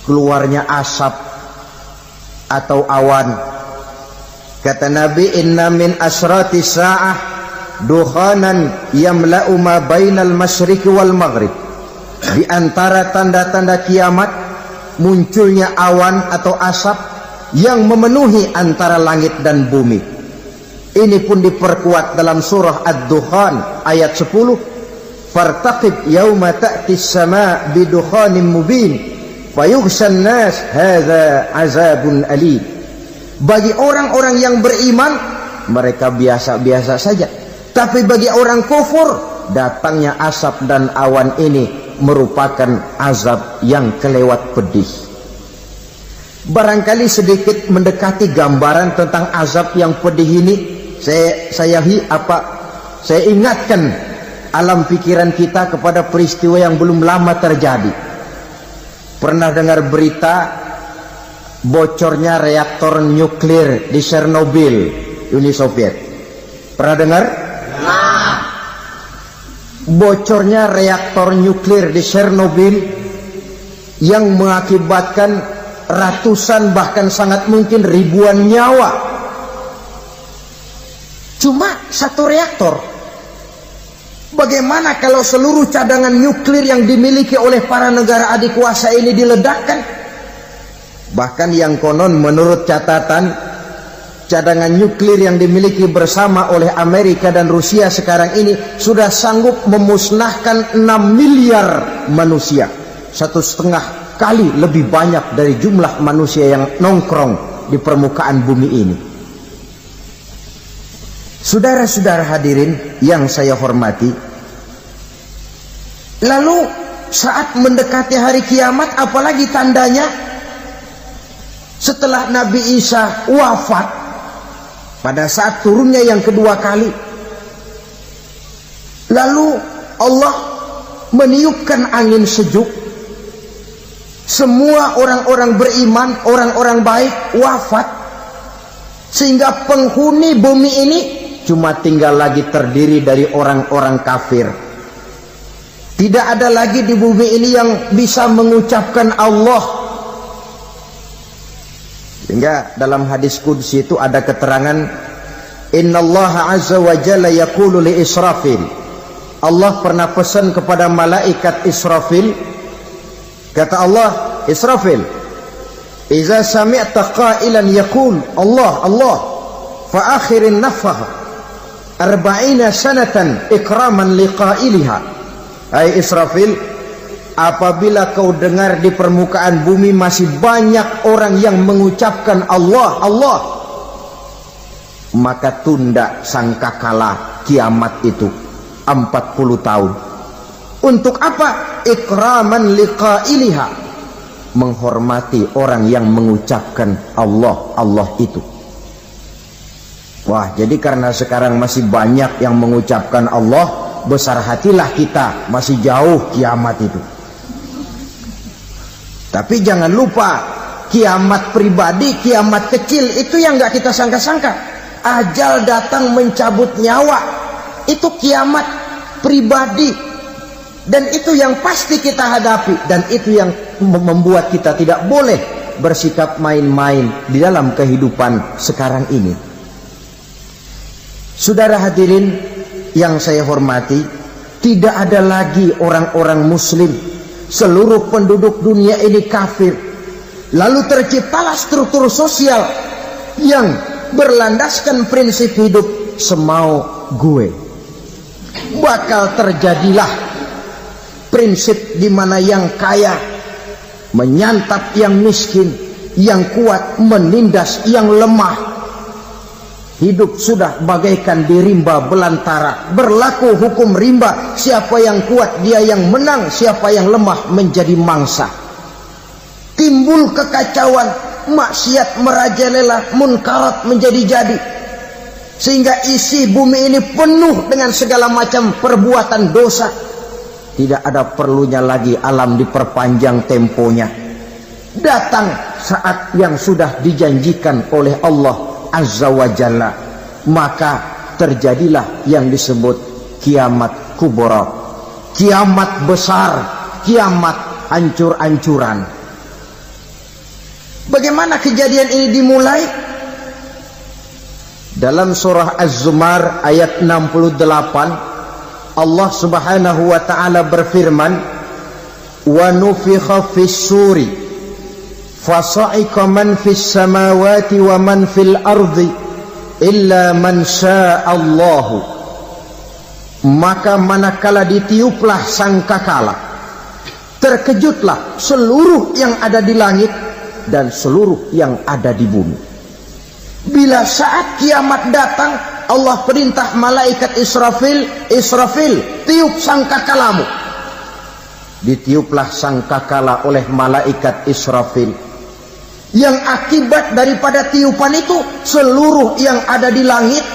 [SPEAKER 2] Keluarnya asap atau awan. Kata Nabi, inna min asrati sa'ah dukhanan yamla'u ma bainal masyriqi wal maghrib. Di antara tanda-tanda kiamat, munculnya awan atau asap yang memenuhi antara langit dan bumi. Ini pun diperkuat dalam surah Ad-Dukhan ayat 10. Fartaqib yauma ta'ti as-sama' bidukhanin mubin fayughshan nas hadza azabun alim. Bagi orang-orang yang beriman, mereka biasa-biasa saja. Tapi bagi orang kufur, datangnya asap dan awan ini merupakan azab yang kelewat pedih. Barangkali sedikit mendekati gambaran tentang azab yang pedih ini, saya ingatkan alam pikiran kita kepada peristiwa yang belum lama terjadi. Pernah dengar berita bocornya reaktor nuklir di Chernobyl, Uni Soviet? Pernah dengar? Bocornya reaktor nuklir di Chernobyl yang mengakibatkan ratusan bahkan sangat mungkin ribuan nyawa. Cuma satu reaktor. Bagaimana kalau seluruh cadangan nuklir yang dimiliki oleh para negara adik kuasa ini diledakkan? Bahkan yang konon menurut catatan, cadangan nuklir yang dimiliki bersama oleh Amerika dan Rusia sekarang ini sudah sanggup memusnahkan 6 miliar manusia, 1,5 kali lebih banyak dari jumlah manusia yang nongkrong di permukaan bumi ini. Saudara-saudara hadirin yang saya hormati, lalu saat mendekati hari kiamat, apalagi tandanya setelah Nabi Isa wafat pada saat turunnya yang kedua kali, lalu Allah meniupkan angin sejuk, semua orang-orang beriman, orang-orang baik wafat, sehingga penghuni bumi ini cuma tinggal lagi terdiri dari orang-orang kafir. Tidak ada lagi di bumi ini yang bisa mengucapkan Allah. Sehingga dalam hadis qudsi itu ada keterangan, innallaha azza wa jalla yaqulu li Israfil. Allah pernah pesan kepada malaikat Israfil, kata Allah, Israfil, iza sami'ta qailan yaqul Allah Allah fa akhirin nafah 40 sanatan ikraman liqailiha. Hai Israfil, apabila kau dengar di permukaan bumi masih banyak orang yang mengucapkan Allah Allah, maka tunda sangkakala kiamat itu 40 tahun. Untuk apa? Ikraman liqailiha, menghormati orang yang mengucapkan Allah Allah itu. Wah, jadi karena sekarang masih banyak yang mengucapkan Allah, besar hatilah kita, masih jauh kiamat itu. Tapi jangan lupa, kiamat pribadi, kiamat kecil itu yang gak kita sangka-sangka. Ajal datang mencabut nyawa, itu kiamat pribadi, dan itu yang pasti kita hadapi, dan itu yang membuat kita tidak boleh bersikap main-main di dalam kehidupan sekarang ini. Saudara hadirin yang saya hormati, tidak ada lagi orang-orang muslim, seluruh penduduk dunia ini kafir. Lalu terciptalah struktur sosial yang berlandaskan prinsip hidup semau gue. Bakal terjadilah prinsip di mana yang kaya menyantap yang miskin, yang kuat menindas yang lemah. Hidup sudah bagaikan di rimba belantara, berlaku hukum rimba, siapa yang kuat dia yang menang, siapa yang lemah menjadi mangsa. Timbul kekacauan, maksiat merajalela, munkarat menjadi-jadi, sehingga isi bumi ini penuh dengan segala macam perbuatan dosa. Tidak ada perlunya lagi alam diperpanjang temponya. Datang saat yang sudah dijanjikan oleh Allah Azza wa Jalla, maka terjadilah yang disebut kiamat kubra, kiamat besar, kiamat hancur-hancuran. Bagaimana kejadian ini dimulai? Dalam surah Az-Zumar ayat 68, Allah Subhanahu wa taala berfirman, wa nufikha fis-suri fasa'iqa man fis samawati wa man fil ardi illa man sya'allahu. Maka manakala ditiuplah sangkakala, terkejutlah seluruh yang ada di langit dan seluruh yang ada di bumi. Bila saat kiamat datang, Allah perintah malaikat Israfil, Israfil, tiup sangkakalamu. Ditiuplah sangkakala oleh malaikat Israfil. Yang akibat daripada tiupan itu, seluruh yang ada di langit,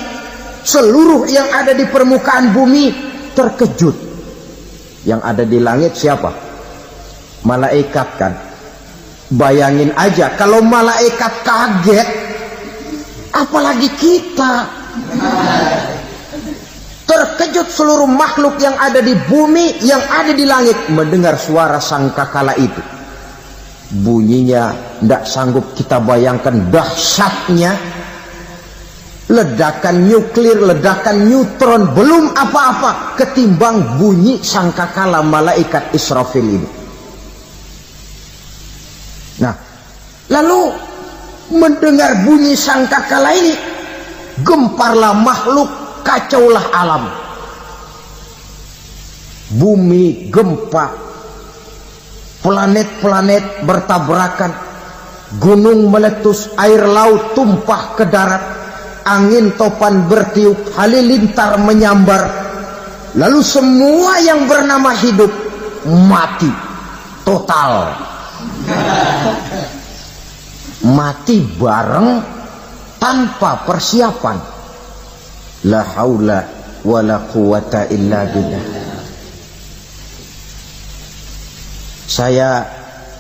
[SPEAKER 2] seluruh yang ada di permukaan bumi terkejut. Yang ada di langit siapa? Malaikat kan. Bayangin aja kalau malaikat kaget, apalagi kita. Terkejut seluruh makhluk yang ada di bumi, yang ada di langit mendengar suara sangkakala itu. Bunyinya tidak sanggup kita bayangkan dahsyatnya.
[SPEAKER 3] ledakan nuklir, ledakan neutron, belum apa-apa ketimbang bunyi sangkakala malaikat Israfil ini. Nah, lalu mendengar bunyi sangkakala ini, gemparlah makhluk, kacaulah alam. Bumi gempa, planet-planet bertabrakan, gunung meletus, air laut tumpah ke darat, angin topan bertiup, halilintar menyambar. Lalu semua yang bernama hidup mati total. Mati bareng tanpa persiapan. La haula wala quwata illa billah. Saya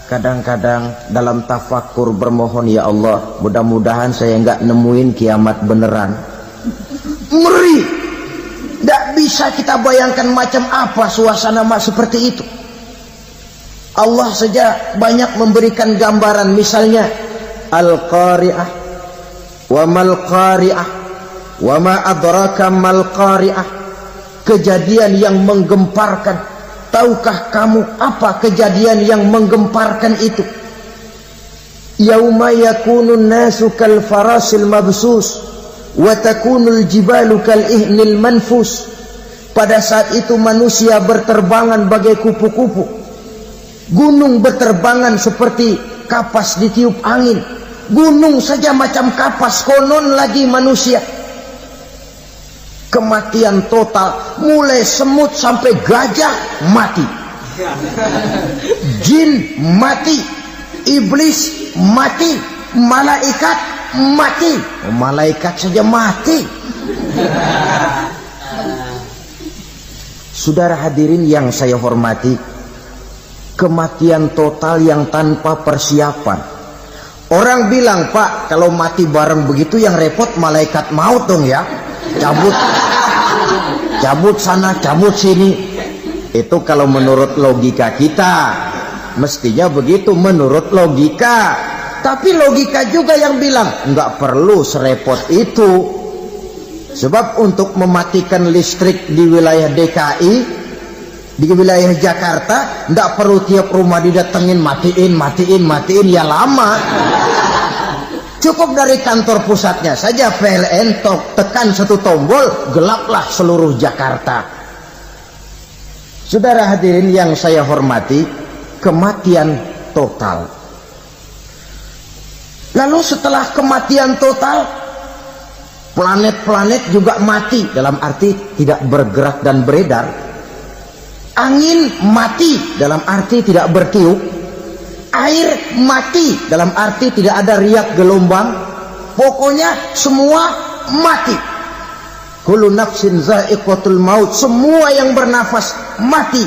[SPEAKER 3] kadang-kadang dalam tafakur bermohon, ya Allah, mudah-mudahan saya enggak nemuin kiamat beneran. Ngeri. Tidak bisa kita bayangkan macam apa suasana seperti itu. Allah saja banyak memberikan gambaran, misalnya Al-Qari'ah, wa mal qari'ah, wa ma adraka mal qari'ah. Kejadian yang menggemparkan. Tahukah kamu apa kejadian yang menggemparkan itu? Yauma yakunun nasu kal farasil mabsus wa takunul jibalu kal ihnil manfus. Pada saat itu manusia berterbangan bagai kupu-kupu, gunung berterbangan seperti kapas ditiup angin. Gunung saja macam kapas, konon lagi manusia. Kematian total, mulai semut sampai gajah mati, jin mati, iblis mati, malaikat mati. Malaikat saja mati. Saudara hadirin yang saya hormati, kematian total yang tanpa persiapan. Orang bilang, Pak, kalau mati bareng begitu yang repot malaikat maut dong ya. Cabut sana, cabut sini. Itu kalau menurut logika kita, mestinya begitu menurut logika. Tapi logika juga yang bilang nggak perlu serepot itu. Sebab untuk mematikan listrik di wilayah DKI, di wilayah Jakarta, nggak perlu tiap rumah didatengin matiin, ya lama. Cukup dari kantor pusatnya saja PLN, tekan satu tombol, gelaplah seluruh Jakarta. Saudara hadirin yang saya hormati, kematian total. Lalu setelah kematian total, planet-planet juga mati, dalam arti tidak bergerak dan beredar. Angin mati, dalam arti tidak bertiup. Air mati, dalam arti tidak ada riak gelombang. Pokoknya semua mati. Kullu nafsin za'iqatul maut, semua yang bernafas mati.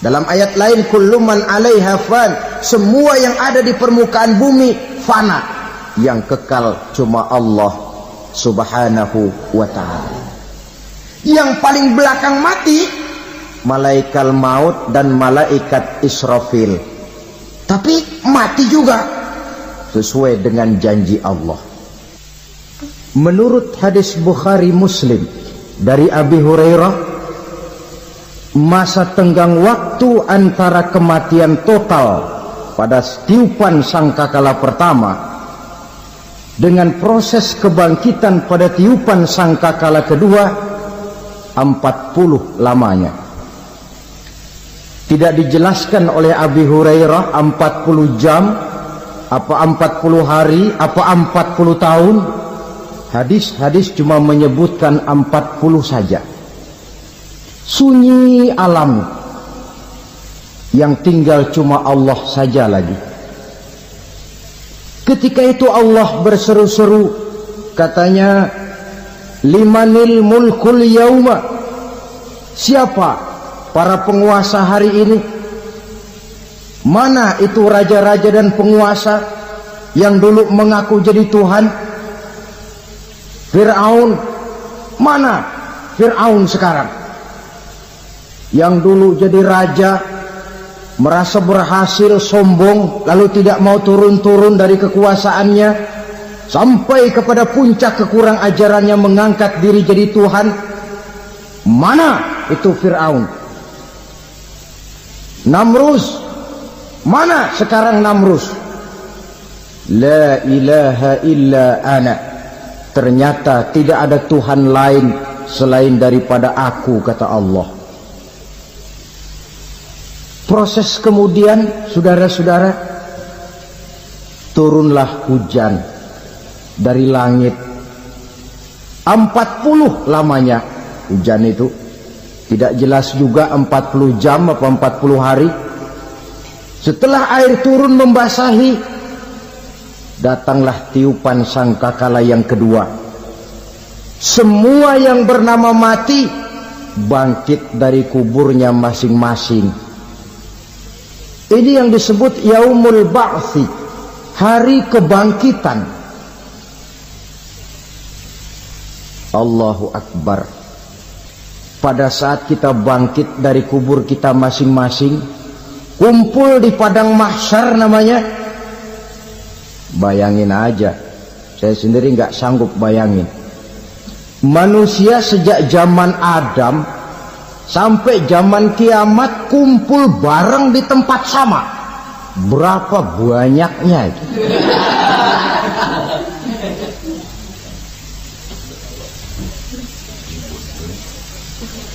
[SPEAKER 3] Dalam ayat lain, kullu man 'alaiha fan, semua yang ada di permukaan bumi fana. Yang kekal cuma Allah Subhanahu wa ta'ala. Yang paling belakang mati malaikat maut dan malaikat Israfil. Tapi mati juga sesuai dengan janji Allah. Menurut hadis Bukhari Muslim dari Abi Hurairah, masa tenggang waktu antara kematian total pada tiupan sangkakala pertama dengan proses kebangkitan pada tiupan sangkakala kedua 40 lamanya. Tidak dijelaskan oleh Abi Hurairah 40 jam, apa 40 hari, apa 40 tahun. Hadis-hadis cuma menyebutkan 40 saja. Sunyi alam, yang tinggal cuma Allah saja lagi. Ketika itu Allah berseru-seru, katanya, limanil mulkul yauma, siapa para penguasa hari ini? Mana itu raja-raja dan penguasa yang dulu mengaku jadi Tuhan? Fir'aun, mana Fir'aun sekarang? Yang dulu jadi raja, merasa berhasil, sombong, lalu tidak mau turun-turun dari kekuasaannya. sampai kepada puncak kekurang ajarannya mengangkat diri jadi Tuhan. Mana itu Fir'aun? Namrus, mana sekarang Namrus? La ilaha illa ana, ternyata tidak ada Tuhan lain selain daripada aku, kata Allah. Proses kemudian, saudara-saudara, turunlah hujan dari langit. 40 lamanya hujan itu, tidak jelas juga 40 jam apa 40 hari. Setelah air turun membasahi, datanglah tiupan sangkakala yang kedua. Semua yang bernama mati bangkit dari kuburnya masing-masing. Ini yang disebut Yaumul Ba'thi, hari kebangkitan. Allahu Akbar. Pada saat kita bangkit dari kubur kita masing-masing, kumpul di padang mahsyar namanya. Bayangin aja, saya sendiri nggak sanggup bayangin. Manusia sejak zaman Adam sampai zaman kiamat kumpul bareng di tempat sama. Berapa banyaknya itu?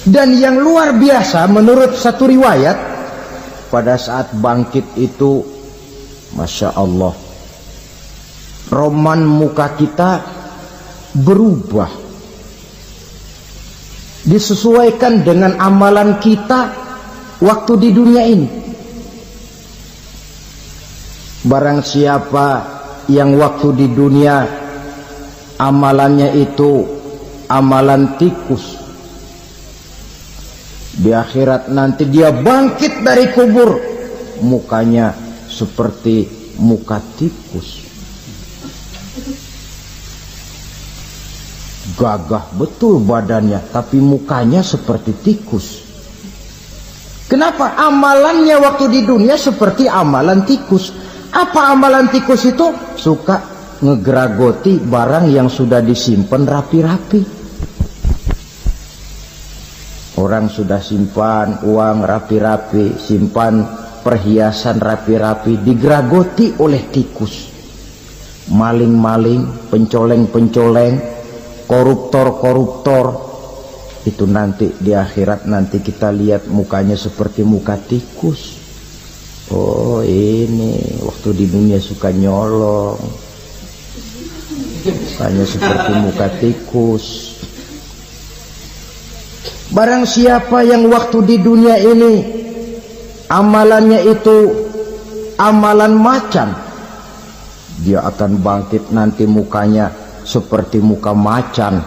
[SPEAKER 3] Dan yang luar biasa menurut satu riwayat, pada saat bangkit itu, Masya Allah, roman muka kita berubah, disesuaikan dengan amalan kita waktu di dunia ini. Barang siapa yang waktu di dunia amalannya itu amalan tikus, di akhirat nanti dia bangkit dari kubur, mukanya seperti muka tikus. Gagah betul badannya, tapi mukanya seperti tikus. Kenapa? Amalannya waktu di dunia seperti amalan tikus. Apa amalan tikus itu? Suka ngegeragoti barang yang sudah disimpan rapi-rapi. Orang sudah simpan uang rapi-rapi, simpan perhiasan rapi-rapi, digeragoti oleh tikus. Maling-maling, pencoleng-pencoleng, koruptor-koruptor, itu nanti di akhirat nanti kita lihat mukanya seperti muka tikus. Oh, ini waktu di dunia suka nyolong, mukanya seperti muka tikus. Barang siapa yang waktu di dunia ini amalannya itu amalan macan, dia akan bangkit nanti mukanya seperti muka macan.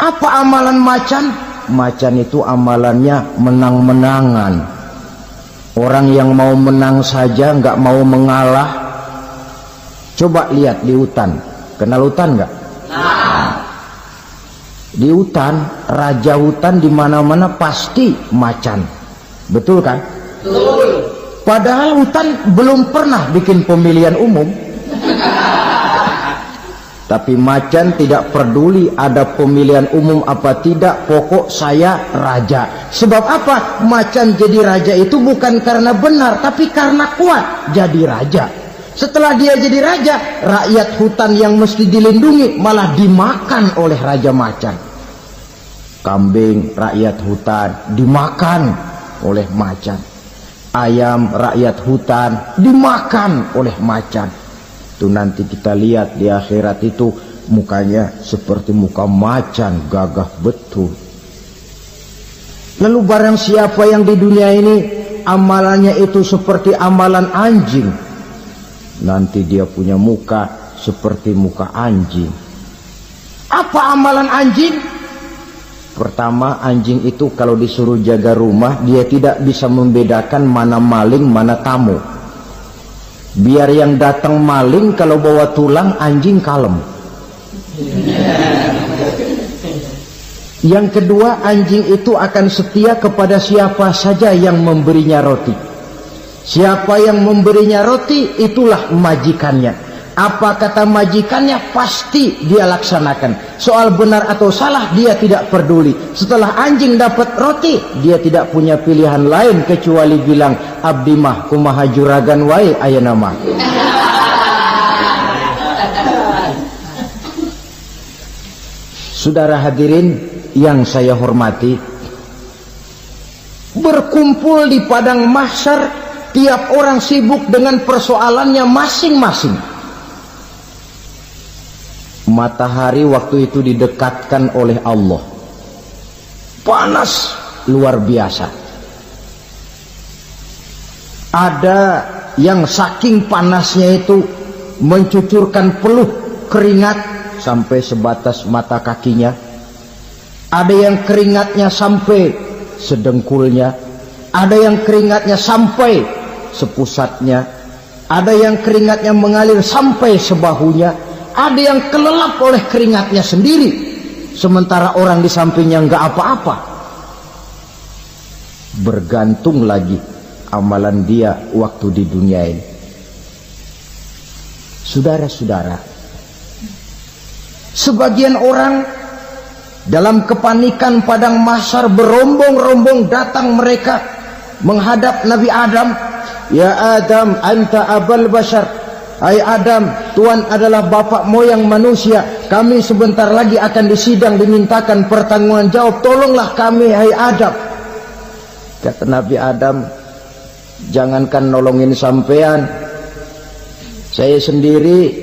[SPEAKER 3] Apa amalan macan? Macan itu amalannya menang-menangan. Orang yang mau menang saja nggak mau mengalah. Coba lihat di hutan, kenal hutan nggak? Di hutan, raja hutan di mana-mana pasti macan, betul kan? Betul. Padahal hutan belum pernah bikin pemilihan umum. Tapi macan tidak peduli ada pemilihan umum apa tidak, pokok saya raja. Sebab apa? Macan jadi raja itu bukan karena benar, tapi karena kuat jadi raja. Setelah dia jadi raja, rakyat hutan yang mesti dilindungi malah dimakan oleh raja macan. Kambing rakyat hutan dimakan oleh macan. Ayam rakyat hutan dimakan oleh macan. Itu nanti kita lihat di akhirat itu mukanya seperti muka macan, gagah betul. Lalu barang siapa yang di dunia ini amalannya itu seperti amalan anjing, nanti dia punya muka seperti muka anjing. Apa amalan anjing? Pertama, anjing itu kalau disuruh jaga rumah, dia tidak bisa membedakan mana maling, mana tamu. Biar yang datang maling, kalau bawa tulang, anjing kalem. Yang kedua, anjing itu akan setia kepada siapa saja yang memberinya roti. Siapa yang memberinya roti, itulah majikannya. Apa kata majikannya pasti dia laksanakan. Soal benar atau salah dia tidak peduli. Setelah anjing dapat roti, dia tidak punya pilihan lain kecuali bilang, abdi mah kumaha juragan wae ayeuna mah. Saudara hadirin yang saya hormati, berkumpul di padang mahsyar, tiap orang sibuk dengan persoalannya masing-masing. Matahari waktu itu didekatkan oleh Allah, panas luar biasa. Ada yang saking panasnya itu mencucurkan peluh keringat sampai sebatas mata kakinya. Ada yang keringatnya sampai sedengkulnya, ada yang keringatnya sampai sepusatnya, ada yang keringatnya mengalir sampai sebahunya, ada yang kelelap oleh keringatnya sendiri, sementara orang di sampingnya enggak apa-apa. Bergantung lagi amalan dia waktu di dunia ini. Saudara-saudara, sebagian orang dalam kepanikan padang mahsyar berombong-rombong datang mereka menghadap Nabi Adam. Ya Adam, anta abal bashar. Hai Adam, Tuhan adalah bapak moyang manusia. Kami sebentar lagi akan disidang, dimintakan pertanggungan jawab. Tolonglah kami, hai Adam. Kata Nabi Adam, jangankan nolongin sampean, saya sendiri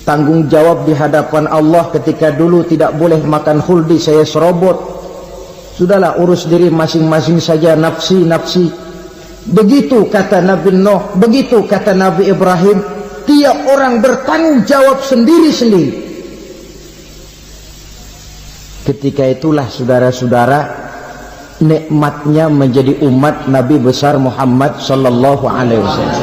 [SPEAKER 3] tanggung jawab di hadapan Allah. Ketika dulu tidak boleh makan khuldi, saya serobot. Sudahlah, urus diri masing-masing saja, nafsi. Begitu kata Nabi Nuh, begitu kata Nabi Ibrahim. Tiap orang bertanggung jawab sendiri-sendiri. Ketika itulah saudara-saudara, nikmatnya menjadi umat Nabi besar Muhammad sallallahu alaihi wasallam.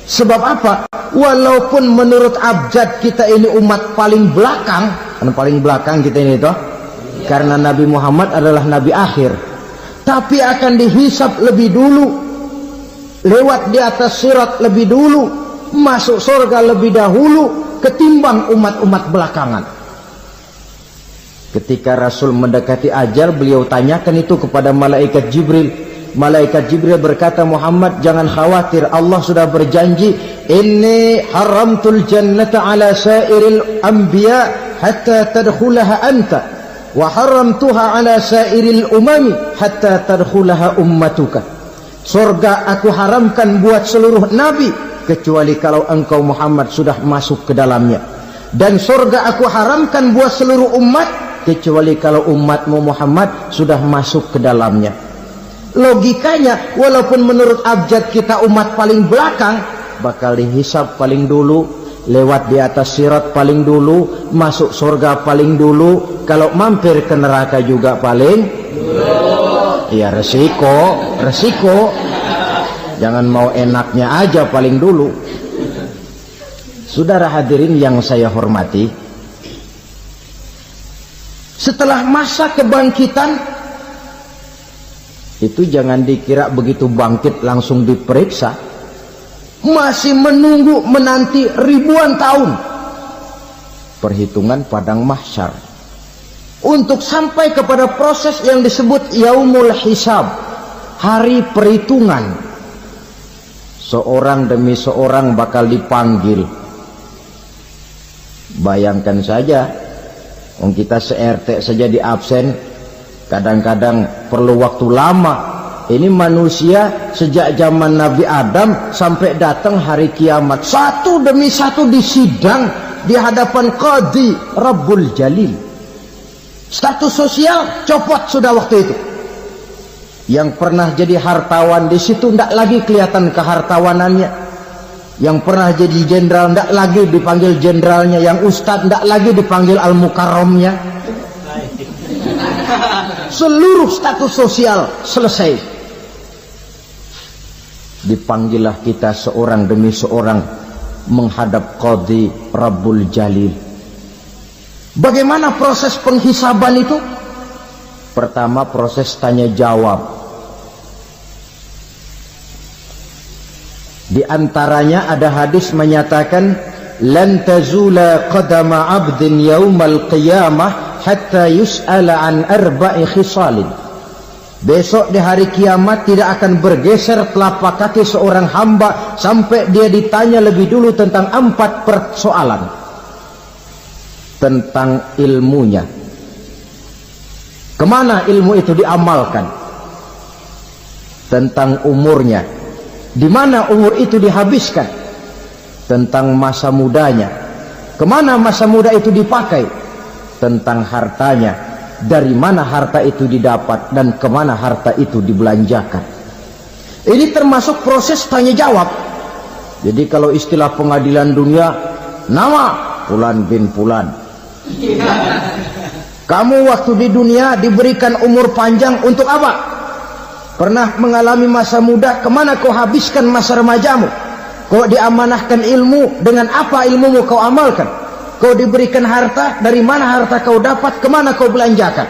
[SPEAKER 3] Sebab apa? Walaupun menurut abjad kita ini umat paling belakang, kan paling belakang kita ini toh, karena Nabi Muhammad adalah Nabi akhir, tapi akan dihisap lebih dulu, lewat di atas sirat lebih dulu, masuk surga lebih dahulu ketimbang umat-umat belakangan. Ketika Rasul mendekati ajal, beliau tanyakan itu kepada malaikat Jibril. Malaikat Jibril berkata, Muhammad jangan khawatir, Allah sudah berjanji, inni haramtul jannata ala sairil anbiya hatta tadkhulaha anta, wa haramtuha ala sairil umami hatta tadkhulaha ummatuka. Surga aku haramkan buat seluruh nabi kecuali kalau engkau Muhammad sudah masuk ke dalamnya, dan surga aku haramkan buat seluruh umat kecuali kalau umatmu Muhammad sudah masuk ke dalamnya. Logikanya, walaupun menurut abjad kita umat paling belakang, bakal dihisap paling dulu, lewat di atas sirat paling dulu, masuk surga paling dulu, kalau mampir ke neraka juga paling dulu. Ya resiko. Jangan mau enaknya aja paling dulu. Saudara hadirin yang saya hormati, setelah masa kebangkitan itu jangan dikira begitu bangkit langsung diperiksa. Masih menunggu menanti ribuan tahun perhitungan padang mahsyar untuk sampai kepada proses yang disebut yaumul hisab, hari perhitungan. Seorang demi seorang bakal dipanggil. Bayangkan saja, kita se-RT saja di absen, kadang-kadang perlu waktu lama. Ini manusia sejak zaman Nabi Adam sampai datang hari kiamat, satu demi satu disidang di hadapan Qadhi Rabbul Jalil. Status sosial copot sudah waktu itu. Yang pernah jadi hartawan di situ tidak lagi kelihatan kehartawanannya. Yang pernah jadi jenderal tidak lagi dipanggil jenderalnya. Yang ustadz tidak lagi dipanggil al-mukarramnya. Seluruh status sosial selesai. Dipanggillah kita seorang demi seorang menghadap Qadhi Rabbul Jalil. Bagaimana proses penghisaban itu? Pertama, proses tanya jawab. Di antaranya ada hadis menyatakan lan tazula qadama 'abdin yaumal qiyamah hatta yus'ala an arba'i khisalin. Besok di hari kiamat tidak akan bergeser telapak kaki seorang hamba sampai dia ditanya lebih dulu tentang 4 persoalan. Tentang ilmunya. Kemana ilmu itu diamalkan? Tentang umurnya. Di mana umur itu dihabiskan? Tentang masa mudanya. Kemana masa muda itu dipakai? Tentang hartanya. Dari mana harta itu didapat dan kemana harta itu dibelanjakan. Ini termasuk proses tanya jawab. Jadi kalau istilah pengadilan dunia, nama Fulan bin Fulan. Kamu waktu di dunia diberikan umur panjang untuk apa? Pernah mengalami masa muda, kemana kau habiskan masa remajamu? Kau diamanahkan ilmu, dengan apa ilmumu kau amalkan? Kau diberikan harta, dari mana harta kau dapat, kemana kau belanjakan?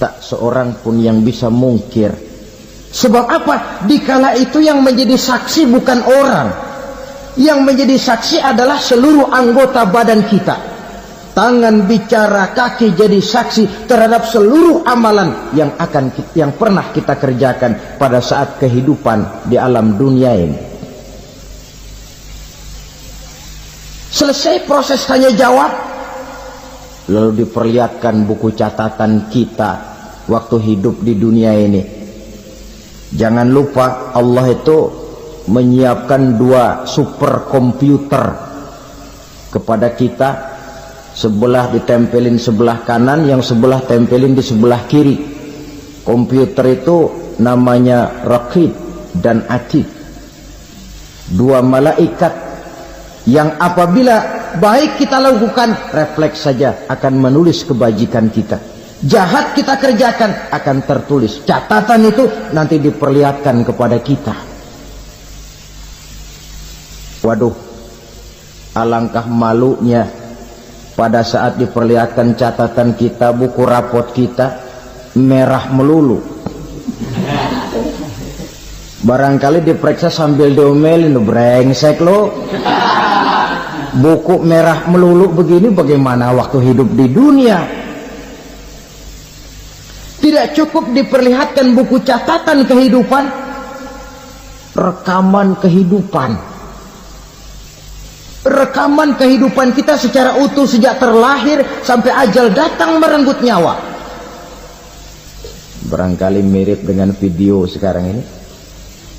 [SPEAKER 3] Tak seorang pun yang bisa mungkir. Sebab apa? Dikala itu yang menjadi saksi bukan orang. Yang menjadi saksi adalah seluruh anggota badan kita. Tangan bicara, kaki jadi saksi terhadap seluruh amalan yang pernah kita kerjakan pada saat kehidupan di alam dunia ini. Selesai proses tanya jawab, lalu diperlihatkan buku catatan kita waktu hidup di dunia ini. Jangan lupa Allah itu menyiapkan 2 superkomputer kepada kita. Sebelah ditempelin sebelah kanan, yang sebelah tempelin di sebelah kiri. Komputer itu namanya Raqib dan Atid. 2 malaikat yang apabila baik kita lakukan, refleks saja akan menulis kebajikan kita. Jahat kita kerjakan akan tertulis. Catatan itu nanti diperlihatkan kepada kita. Waduh, alangkah malunya pada saat diperlihatkan catatan kita, buku rapot kita merah melulu. Barangkali diperiksa sambil diomelin, brengsek lo. Buku merah melulu begini, bagaimana waktu hidup di dunia? Tidak cukup diperlihatkan buku catatan kehidupan, rekaman kehidupan. Rekaman kehidupan kita secara utuh sejak terlahir sampai ajal datang merenggut nyawa. Barangkali mirip dengan video sekarang ini,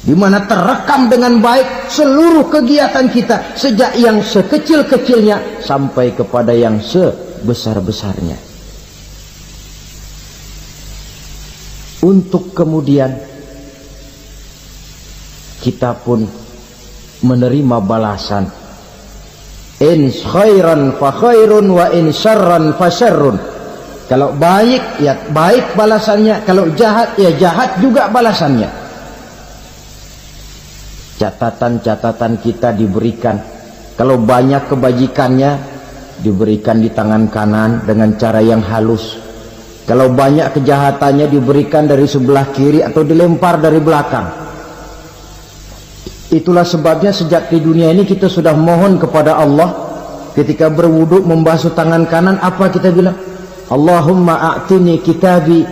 [SPEAKER 3] di mana terekam dengan baik seluruh kegiatan kita sejak yang sekecil-kecilnya sampai kepada yang sebesar-besarnya. Untuk kemudian kita pun menerima balasan. In khairan fa khairun wa in syarran fa syarrun. Kalau baik ya baik balasannya, kalau jahat ya jahat juga balasannya. Catatan-catatan kita diberikan. Kalau banyak kebajikannya diberikan di tangan kanan dengan cara yang halus. Kalau banyak kejahatannya diberikan dari sebelah kiri atau dilempar dari belakang. Itulah sebabnya sejak di dunia ini kita sudah mohon kepada Allah. Ketika berwudu membasuh tangan kanan, apa kita bilang? Allahumma a'tini kitabi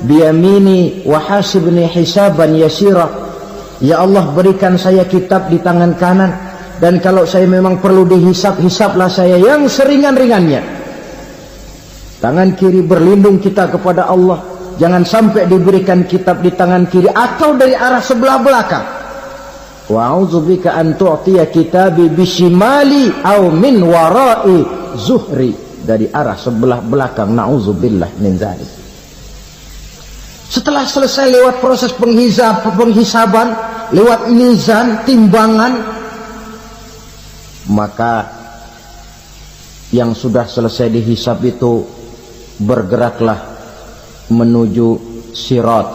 [SPEAKER 3] biyamini wa hasibni hisaban yasira. Ya Allah, berikan saya kitab di tangan kanan, dan kalau saya memang perlu dihisap, hisaplah saya yang seringan-ringannya. Tangan kiri berlindung kita kepada Allah, jangan sampai diberikan kitab di tangan kiri atau dari arah sebelah belakang. Wa a'udzubika an tu'tiya kitabi bishimali aw min wara'i zuhri, dari arah sebelah belakang. Na'udzubillah min dzalik. Setelah selesai lewat proses penghisaban, lewat mizan, timbangan, maka yang sudah selesai dihisab itu bergeraklah menuju sirat,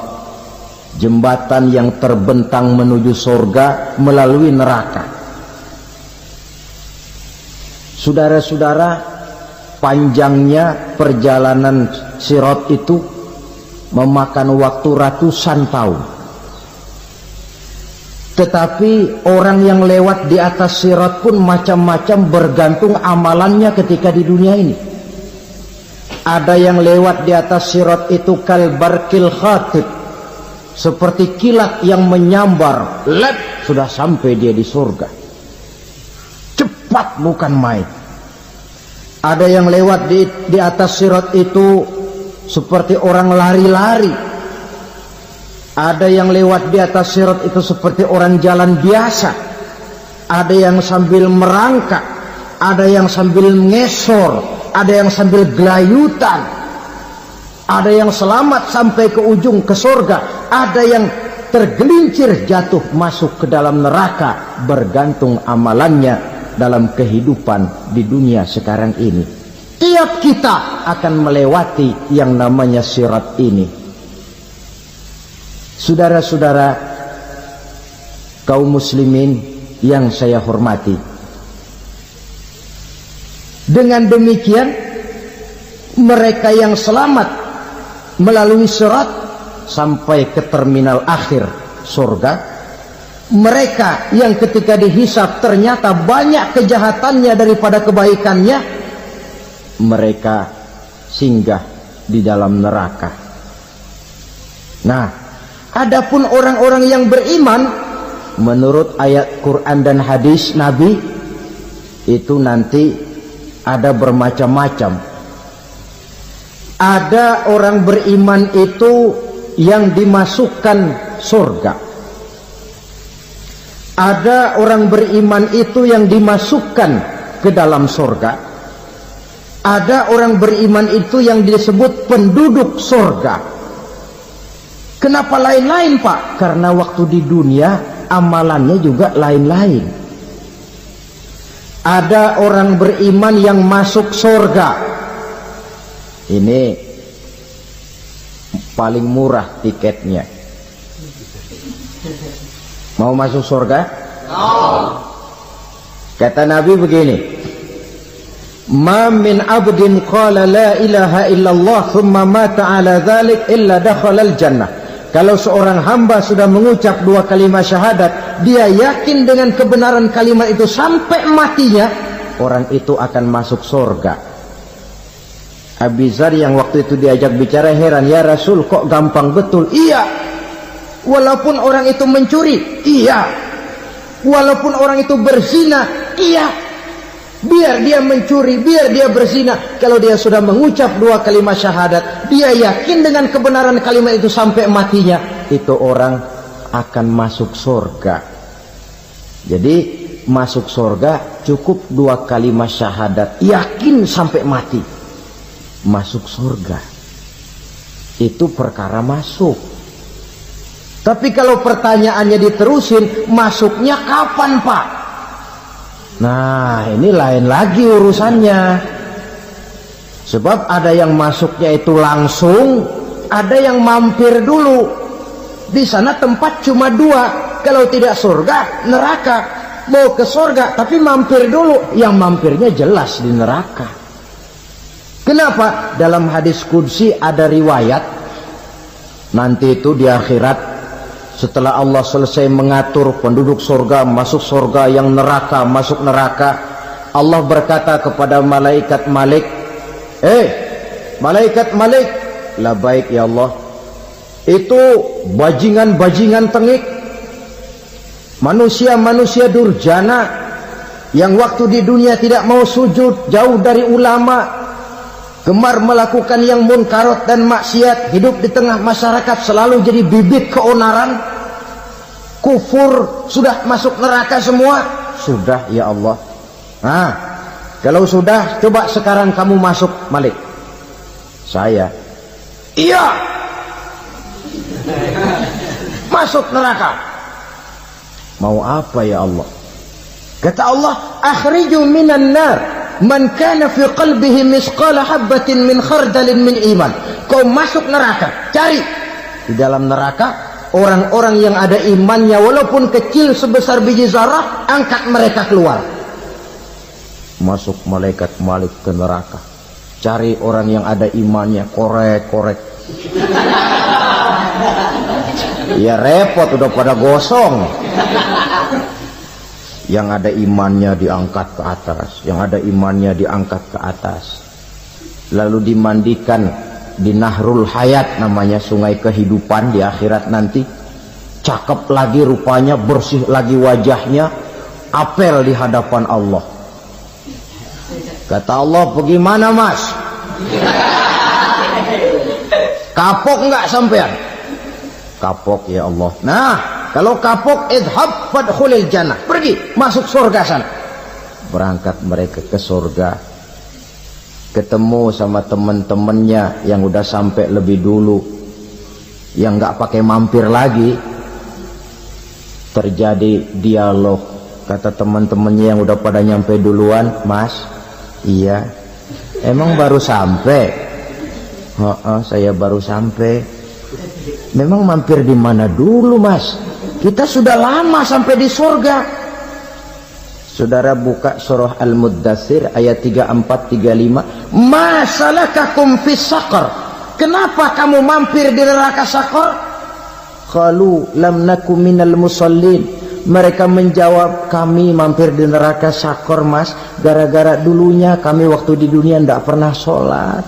[SPEAKER 3] jembatan yang terbentang menuju surga melalui neraka. Saudara-saudara, panjangnya perjalanan sirat itu memakan waktu ratusan tahun. Tetapi orang yang lewat di atas sirat pun macam-macam, bergantung amalannya ketika di dunia ini. Ada yang lewat di atas sirat itu kal barqil khatib, seperti kilat yang menyambar, lep, sudah sampai dia di surga. Cepat bukan main. Ada yang lewat di atas sirat itu seperti orang lari-lari. Ada yang lewat di atas sirat itu seperti orang jalan biasa. Ada yang sambil merangkak, ada yang sambil ngesor, ada yang sambil gelayutan, ada yang selamat sampai ke ujung ke surga, ada yang tergelincir jatuh masuk ke dalam neraka, bergantung amalannya dalam kehidupan di dunia sekarang ini. Tiap kita akan melewati yang namanya sirat ini. Saudara-saudara kaum muslimin yang saya hormati, dengan demikian mereka yang selamat melalui sirat sampai ke terminal akhir surga, mereka yang ketika dihisab ternyata banyak kejahatannya daripada kebaikannya, mereka singgah di dalam neraka. Nah, adapun orang-orang yang beriman menurut ayat Quran dan hadis Nabi itu nanti ada bermacam-macam. Ada orang beriman itu yang dimasukkan surga. Ada orang beriman itu yang dimasukkan ke dalam surga. Ada orang beriman itu yang disebut penduduk surga. Kenapa lain-lain, Pak? Karena waktu di dunia amalannya juga lain-lain. Ada orang beriman yang masuk surga. Ini paling murah tiketnya. Mau masuk surga? Kata Nabi begini, ma min abdin qala la ilaha illallah thumma mata ala dhalik illa dakhalal jannah. Kalau seorang hamba sudah mengucap dua kalimat syahadat, dia yakin dengan kebenaran kalimat itu sampai matinya, orang itu akan masuk surga. Abi Dzar yang waktu itu diajak bicara heran, ya Rasul kok gampang betul? Iya. Walaupun orang itu mencuri, iya. Walaupun orang itu berzina, iya. Biar dia mencuri, biar dia berzina, kalau dia sudah mengucap dua kalimat syahadat, dia yakin dengan kebenaran kalimat itu sampai matinya, itu orang akan masuk surga. Jadi masuk surga cukup dua kalimat syahadat, yakin sampai mati, masuk surga. Itu perkara masuk. Tapi kalau pertanyaannya diterusin, masuknya kapan, Pak? Nah, ini lain lagi urusannya. Sebab ada yang masuknya itu langsung, ada yang mampir dulu. Di sana tempat cuma dua, kalau tidak surga, neraka. Mau ke surga, tapi mampir dulu. Yang mampirnya jelas di neraka. Kenapa? Dalam hadis qudsi ada riwayat, nanti itu di akhirat, setelah Allah selesai mengatur penduduk surga masuk surga, yang neraka masuk neraka, Allah berkata kepada malaikat Malik, malaikat Malik, labaik ya Allah. Itu bajingan-bajingan tengik, manusia-manusia durjana yang waktu di dunia tidak mau sujud, jauh dari ulama, gemar melakukan yang munkarat dan maksiat, hidup di tengah masyarakat selalu jadi bibit keonaran, kufur, sudah masuk neraka semua. Sudah ya Allah. Nah, kalau sudah, coba sekarang kamu masuk, Malik. Saya, iya, masuk neraka. Mau apa ya Allah? Kata Allah, akhriju minan nar man kana fi qalbihi misqala habatin min khardalin min iman. Kau masuk neraka, cari di dalam neraka orang-orang yang ada imannya walaupun kecil sebesar biji zarah, angkat mereka keluar. Masuk malaikat Malik ke neraka, cari orang yang ada imannya, korek-korek. Ya repot, udah pada gosong. Yang ada imannya diangkat ke atas, yang ada imannya diangkat ke atas, lalu dimandikan di Nahrul Hayat, namanya sungai kehidupan di akhirat nanti. Cakep lagi rupanya, bersih lagi wajahnya, apel di hadapan Allah. Kata Allah, bagaimana mas? Kapok enggak sampean? Kapok ya Allah. Nah, kalau kapok, idhab fadkhulil jannah, pergi masuk surga sana. Berangkat mereka ke surga, ketemu sama teman-temannya yang udah sampai lebih dulu, yang nggak pakai mampir lagi. Terjadi dialog. Kata teman-temannya yang udah pada nyampe duluan, mas, iya, emang baru sampai? Saya baru sampai. Memang mampir di mana dulu mas? Kita sudah lama sampai di surga. Saudara buka surah Al-Muddathir ayat 34-35. Ma salakakum fis saqar? Kenapa kamu mampir di neraka Saqar? Qalu lam nakum minal musallin. Mereka menjawab, kami mampir di neraka Saqar mas, gara-gara dulunya kami waktu di dunia ndak pernah sholat.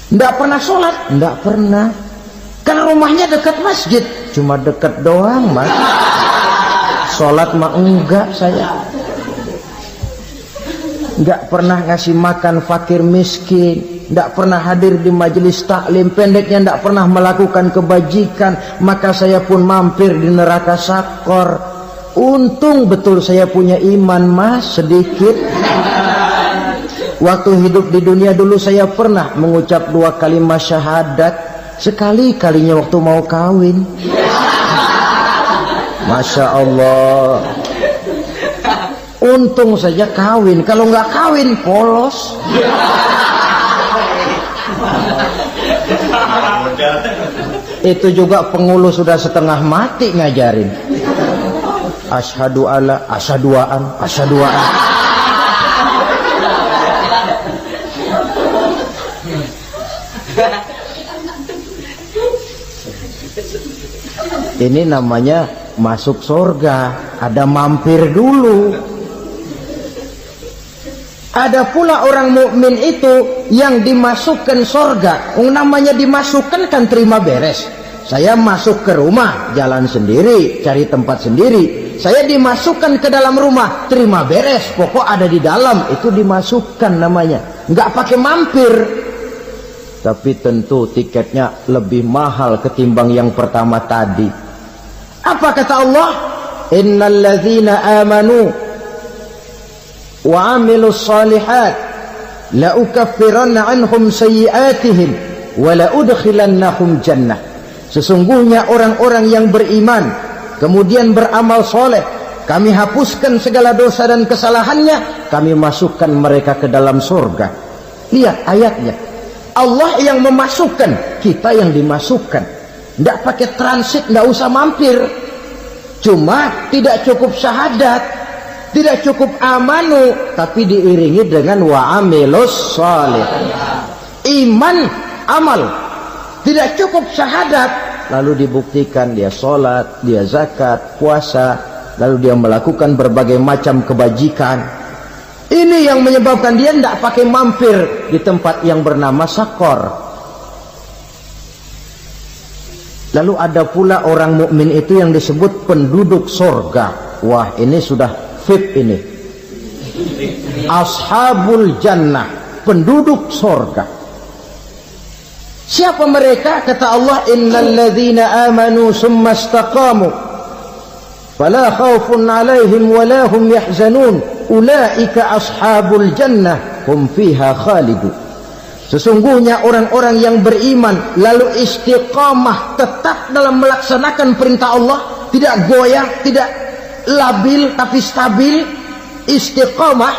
[SPEAKER 3] Ndak pernah sholat? Ndak pernah. Kan rumahnya dekat masjid, cuma dekat doang mas. Sholat mah enggak saya. Nggak pernah ngasih makan fakir miskin, nggak pernah hadir di majelis taklim, pendeknya nggak pernah melakukan kebajikan, maka saya pun mampir di neraka Saqar. Untung betul saya punya iman mas, sedikit. Waktu hidup di dunia dulu saya pernah mengucap 2 kalimat syahadat, sekali-kalinya waktu mau kawin. Masya Allah. Untung saja kawin, kalau nggak kawin polos. Itu juga pengulu sudah setengah mati ngajarin. Asyhadu alla, asyaduaan, asyaduaan. Ini namanya masuk surga, ada mampir dulu. Ada pula orang mukmin itu yang dimasukkan surga. Namanya dimasukkan kan terima beres. Saya masuk ke rumah, jalan sendiri, cari tempat sendiri. Saya dimasukkan ke dalam rumah, terima beres, pokok ada di dalam, itu dimasukkan namanya. Nggak pakai mampir. Tapi tentu tiketnya lebih mahal ketimbang yang pertama tadi. Apa kata Allah? Innal ladzina amanu wa amilus salihat la ukaffiranna anhum sayyi'atihim wa la udkhilannahum jannah. Sesungguhnya orang-orang yang beriman kemudian beramal soleh, kami hapuskan segala dosa dan kesalahannya, kami masukkan mereka ke dalam surga. Lihat ayatnya, Allah yang memasukkan, kita yang dimasukkan. Tidak pakai transit, tidak usah mampir. Cuma tidak cukup syahadat, tidak cukup amanu, tapi diiringi dengan wa'amilus salih. Iman, amal. Tidak cukup syahadat, lalu dibuktikan dia sholat, dia zakat, puasa, lalu dia melakukan berbagai macam kebajikan. Ini yang menyebabkan dia tidak pakai mampir di tempat yang bernama Saqar. Lalu ada pula orang mukmin itu yang disebut penduduk surga. Wah, ini sudah VIP ini. Ashabul jannah, penduduk surga. Siapa mereka? Kata Allah, innal ladzina amanu summa istaqamu fala khaufun 'alaihim wala hum yahzanun ulaika ashabul jannah hum fiha khalidun. Sesungguhnya orang-orang yang beriman lalu istiqamah, tetap dalam melaksanakan perintah Allah, tidak goyah, tidak labil tapi stabil, istiqamah,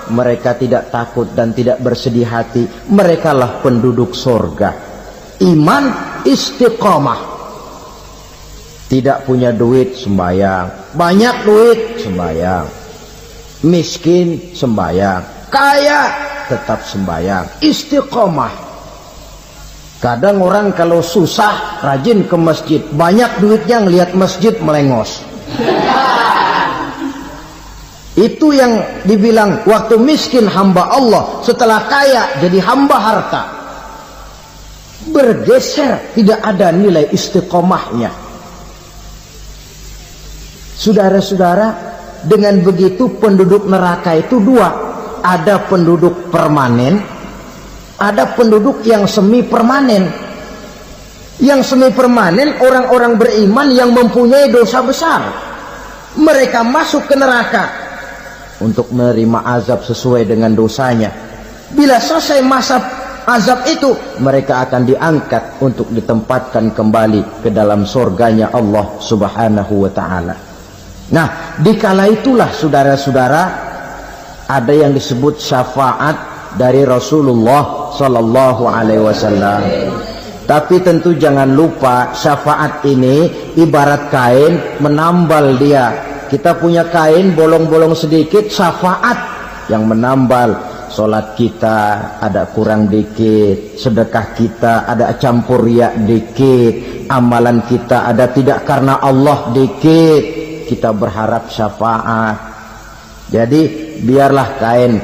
[SPEAKER 3] mereka tidak takut dan tidak bersedih hati. Merekalah penduduk surga. Iman, istiqamah. Tidak punya duit, sembahyang. Banyak duit, sembahyang. Miskin, sembahyang. Kaya, tetap sembahyang. Istiqamah. Kadang orang kalau susah rajin ke masjid, banyak duitnya ngelihat masjid melengos. Itu yang dibilang waktu miskin hamba Allah, setelah kaya jadi hamba harta. Bergeser, tidak ada nilai istiqomahnya. Saudara-saudara, dengan begitu penduduk neraka itu dua. Ada penduduk permanen, ada penduduk yang semi permanen. Yang semi permanen orang-orang beriman yang mempunyai dosa besar. Mereka masuk ke neraka untuk menerima azab sesuai dengan dosanya. Bila selesai masa azab itu, mereka akan diangkat untuk ditempatkan kembali ke dalam surganya Allah Subhanahu wa ta'ala. Nah, dikala itulah saudara-saudara, ada yang disebut syafaat dari Rasulullah Sallallahu Alaihi Wasallam. Tapi tentu jangan lupa, syafaat ini ibarat kain menambal dia. Kita punya kain bolong-bolong sedikit, syafaat yang menambal. Solat kita ada kurang dikit, sedekah kita ada campur riak dikit, amalan kita ada tidak karena Allah dikit. Kita berharap syafaat. Jadi biarlah kain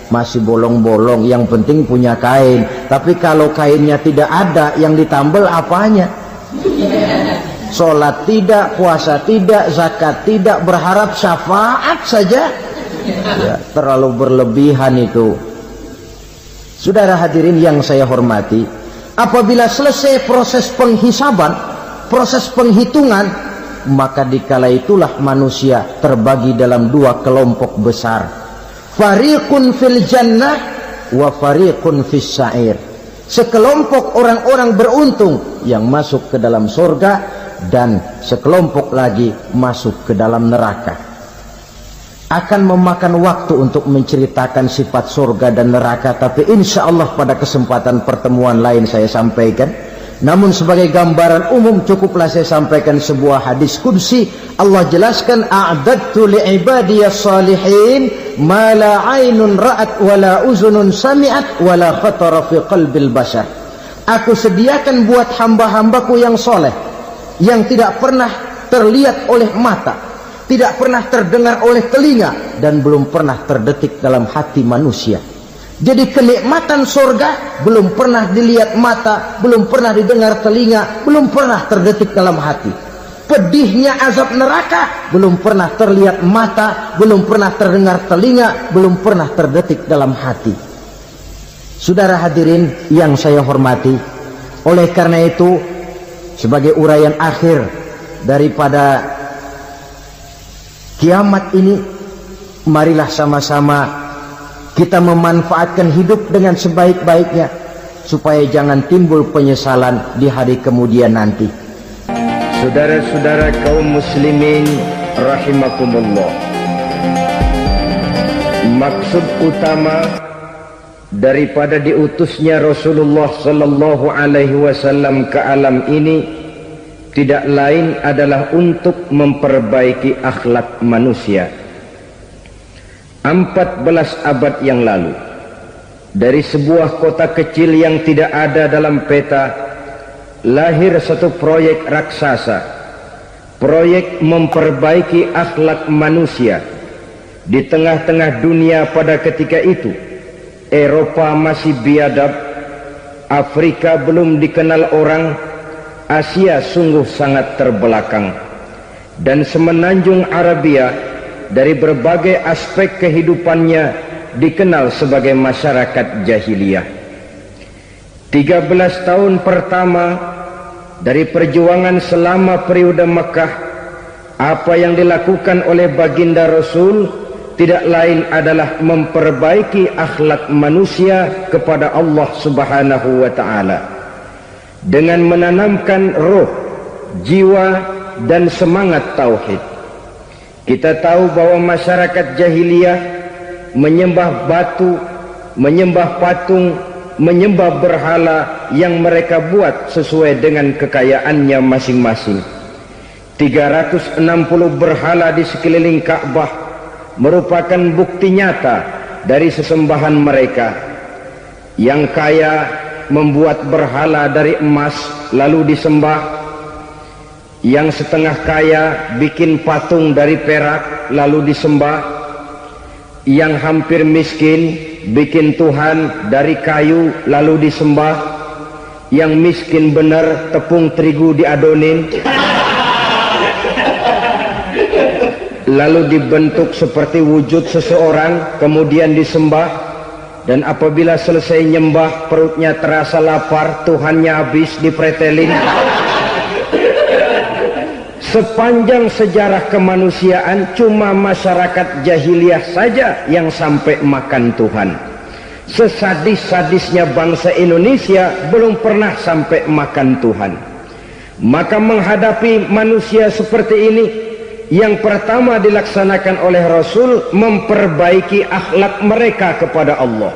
[SPEAKER 3] masih bolong-bolong, yang penting punya kain. Tapi kalau kainnya tidak ada, yang ditambal apanya? Sholat tidak, puasa tidak, zakat tidak, berharap syafaat saja. Ya, terlalu berlebihan itu. Saudara hadirin yang saya hormati, apabila selesai proses penghisaban, proses penghitungan, maka dikala itulah manusia terbagi dalam dua kelompok besar. Fariqun fil jannah wa fariqun fis sa'ir. Sekelompok orang-orang beruntung yang masuk ke dalam surga, dan sekelompok lagi masuk ke dalam neraka. Akan memakan waktu untuk menceritakan sifat surga dan neraka, tapi insya Allah pada kesempatan pertemuan lain saya sampaikan. Namun sebagai gambaran umum cukuplah saya sampaikan sebuah hadis qudsi. Allah jelaskan, a'dadtu li'ibadiyas salihin ma la 'ainun ra'at wa la uzunun sami'at wa la khatara fi qalbil bashar. Aku sediakan buat hamba-hambaku yang soleh, yang tidak pernah terlihat oleh mata, tidak pernah terdengar oleh telinga, dan belum pernah terdetik dalam hati manusia. Jadi kenikmatan surga belum pernah dilihat mata, belum pernah didengar telinga, belum pernah terdetik dalam hati. Pedihnya azab neraka belum pernah terlihat mata, belum pernah terdengar telinga, belum pernah terdetik dalam hati. Saudara hadirin yang saya hormati, oleh karena itu sebagai uraian akhir daripada kiamat ini, marilah sama-sama kita memanfaatkan hidup dengan sebaik-baiknya, supaya jangan timbul penyesalan di hari kemudian nanti.
[SPEAKER 1] Saudara-saudara kaum muslimin rahimakumullah, maksud utama daripada diutusnya Rasulullah sallallahu alaihi wasallam ke alam ini tidak lain adalah untuk memperbaiki akhlak manusia. 14 abad yang lalu, dari sebuah kota kecil yang tidak ada dalam peta, lahir satu proyek raksasa, proyek memperbaiki akhlak manusia. Di tengah-tengah dunia pada ketika itu, Eropa masih biadab, Afrika belum dikenal orang, Asia sungguh sangat terbelakang, dan semenanjung Arabia dari berbagai aspek kehidupannya dikenal sebagai masyarakat jahiliyah. 13 tahun pertama dari perjuangan selama periode Mekah, apa yang dilakukan oleh baginda Rasul tidak lain adalah memperbaiki akhlak manusia kepada Allah Subhanahu wa ta'ala, dengan menanamkan roh, jiwa, dan semangat tauhid. Kita tahu bahwa masyarakat jahiliyah menyembah batu, menyembah patung, menyembah berhala yang mereka buat sesuai dengan kekayaannya masing-masing. 360 berhala di sekeliling Ka'bah merupakan bukti nyata dari sesembahan mereka. Yang kaya membuat berhala dari emas lalu disembah. Yang setengah kaya bikin patung dari perak lalu disembah. Yang hampir miskin bikin Tuhan dari kayu lalu disembah. Yang miskin benar tepung terigu diadonin lalu dibentuk seperti wujud seseorang kemudian disembah. Dan apabila selesai nyembah perutnya terasa lapar, Tuhannya habis dipretelin. Sepanjang sejarah kemanusiaan cuma masyarakat jahiliyah saja yang sampai makan Tuhan. Sesadis-sadisnya bangsa Indonesia belum pernah sampai makan Tuhan. Maka menghadapi manusia seperti ini, yang pertama dilaksanakan oleh Rasul memperbaiki akhlak mereka kepada Allah.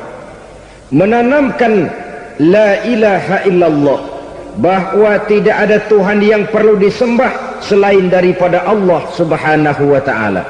[SPEAKER 1] Menanamkan la ilaha illallah, bahwa tidak ada Tuhan yang perlu disembah selain daripada Allah subhanahu wa ta'ala.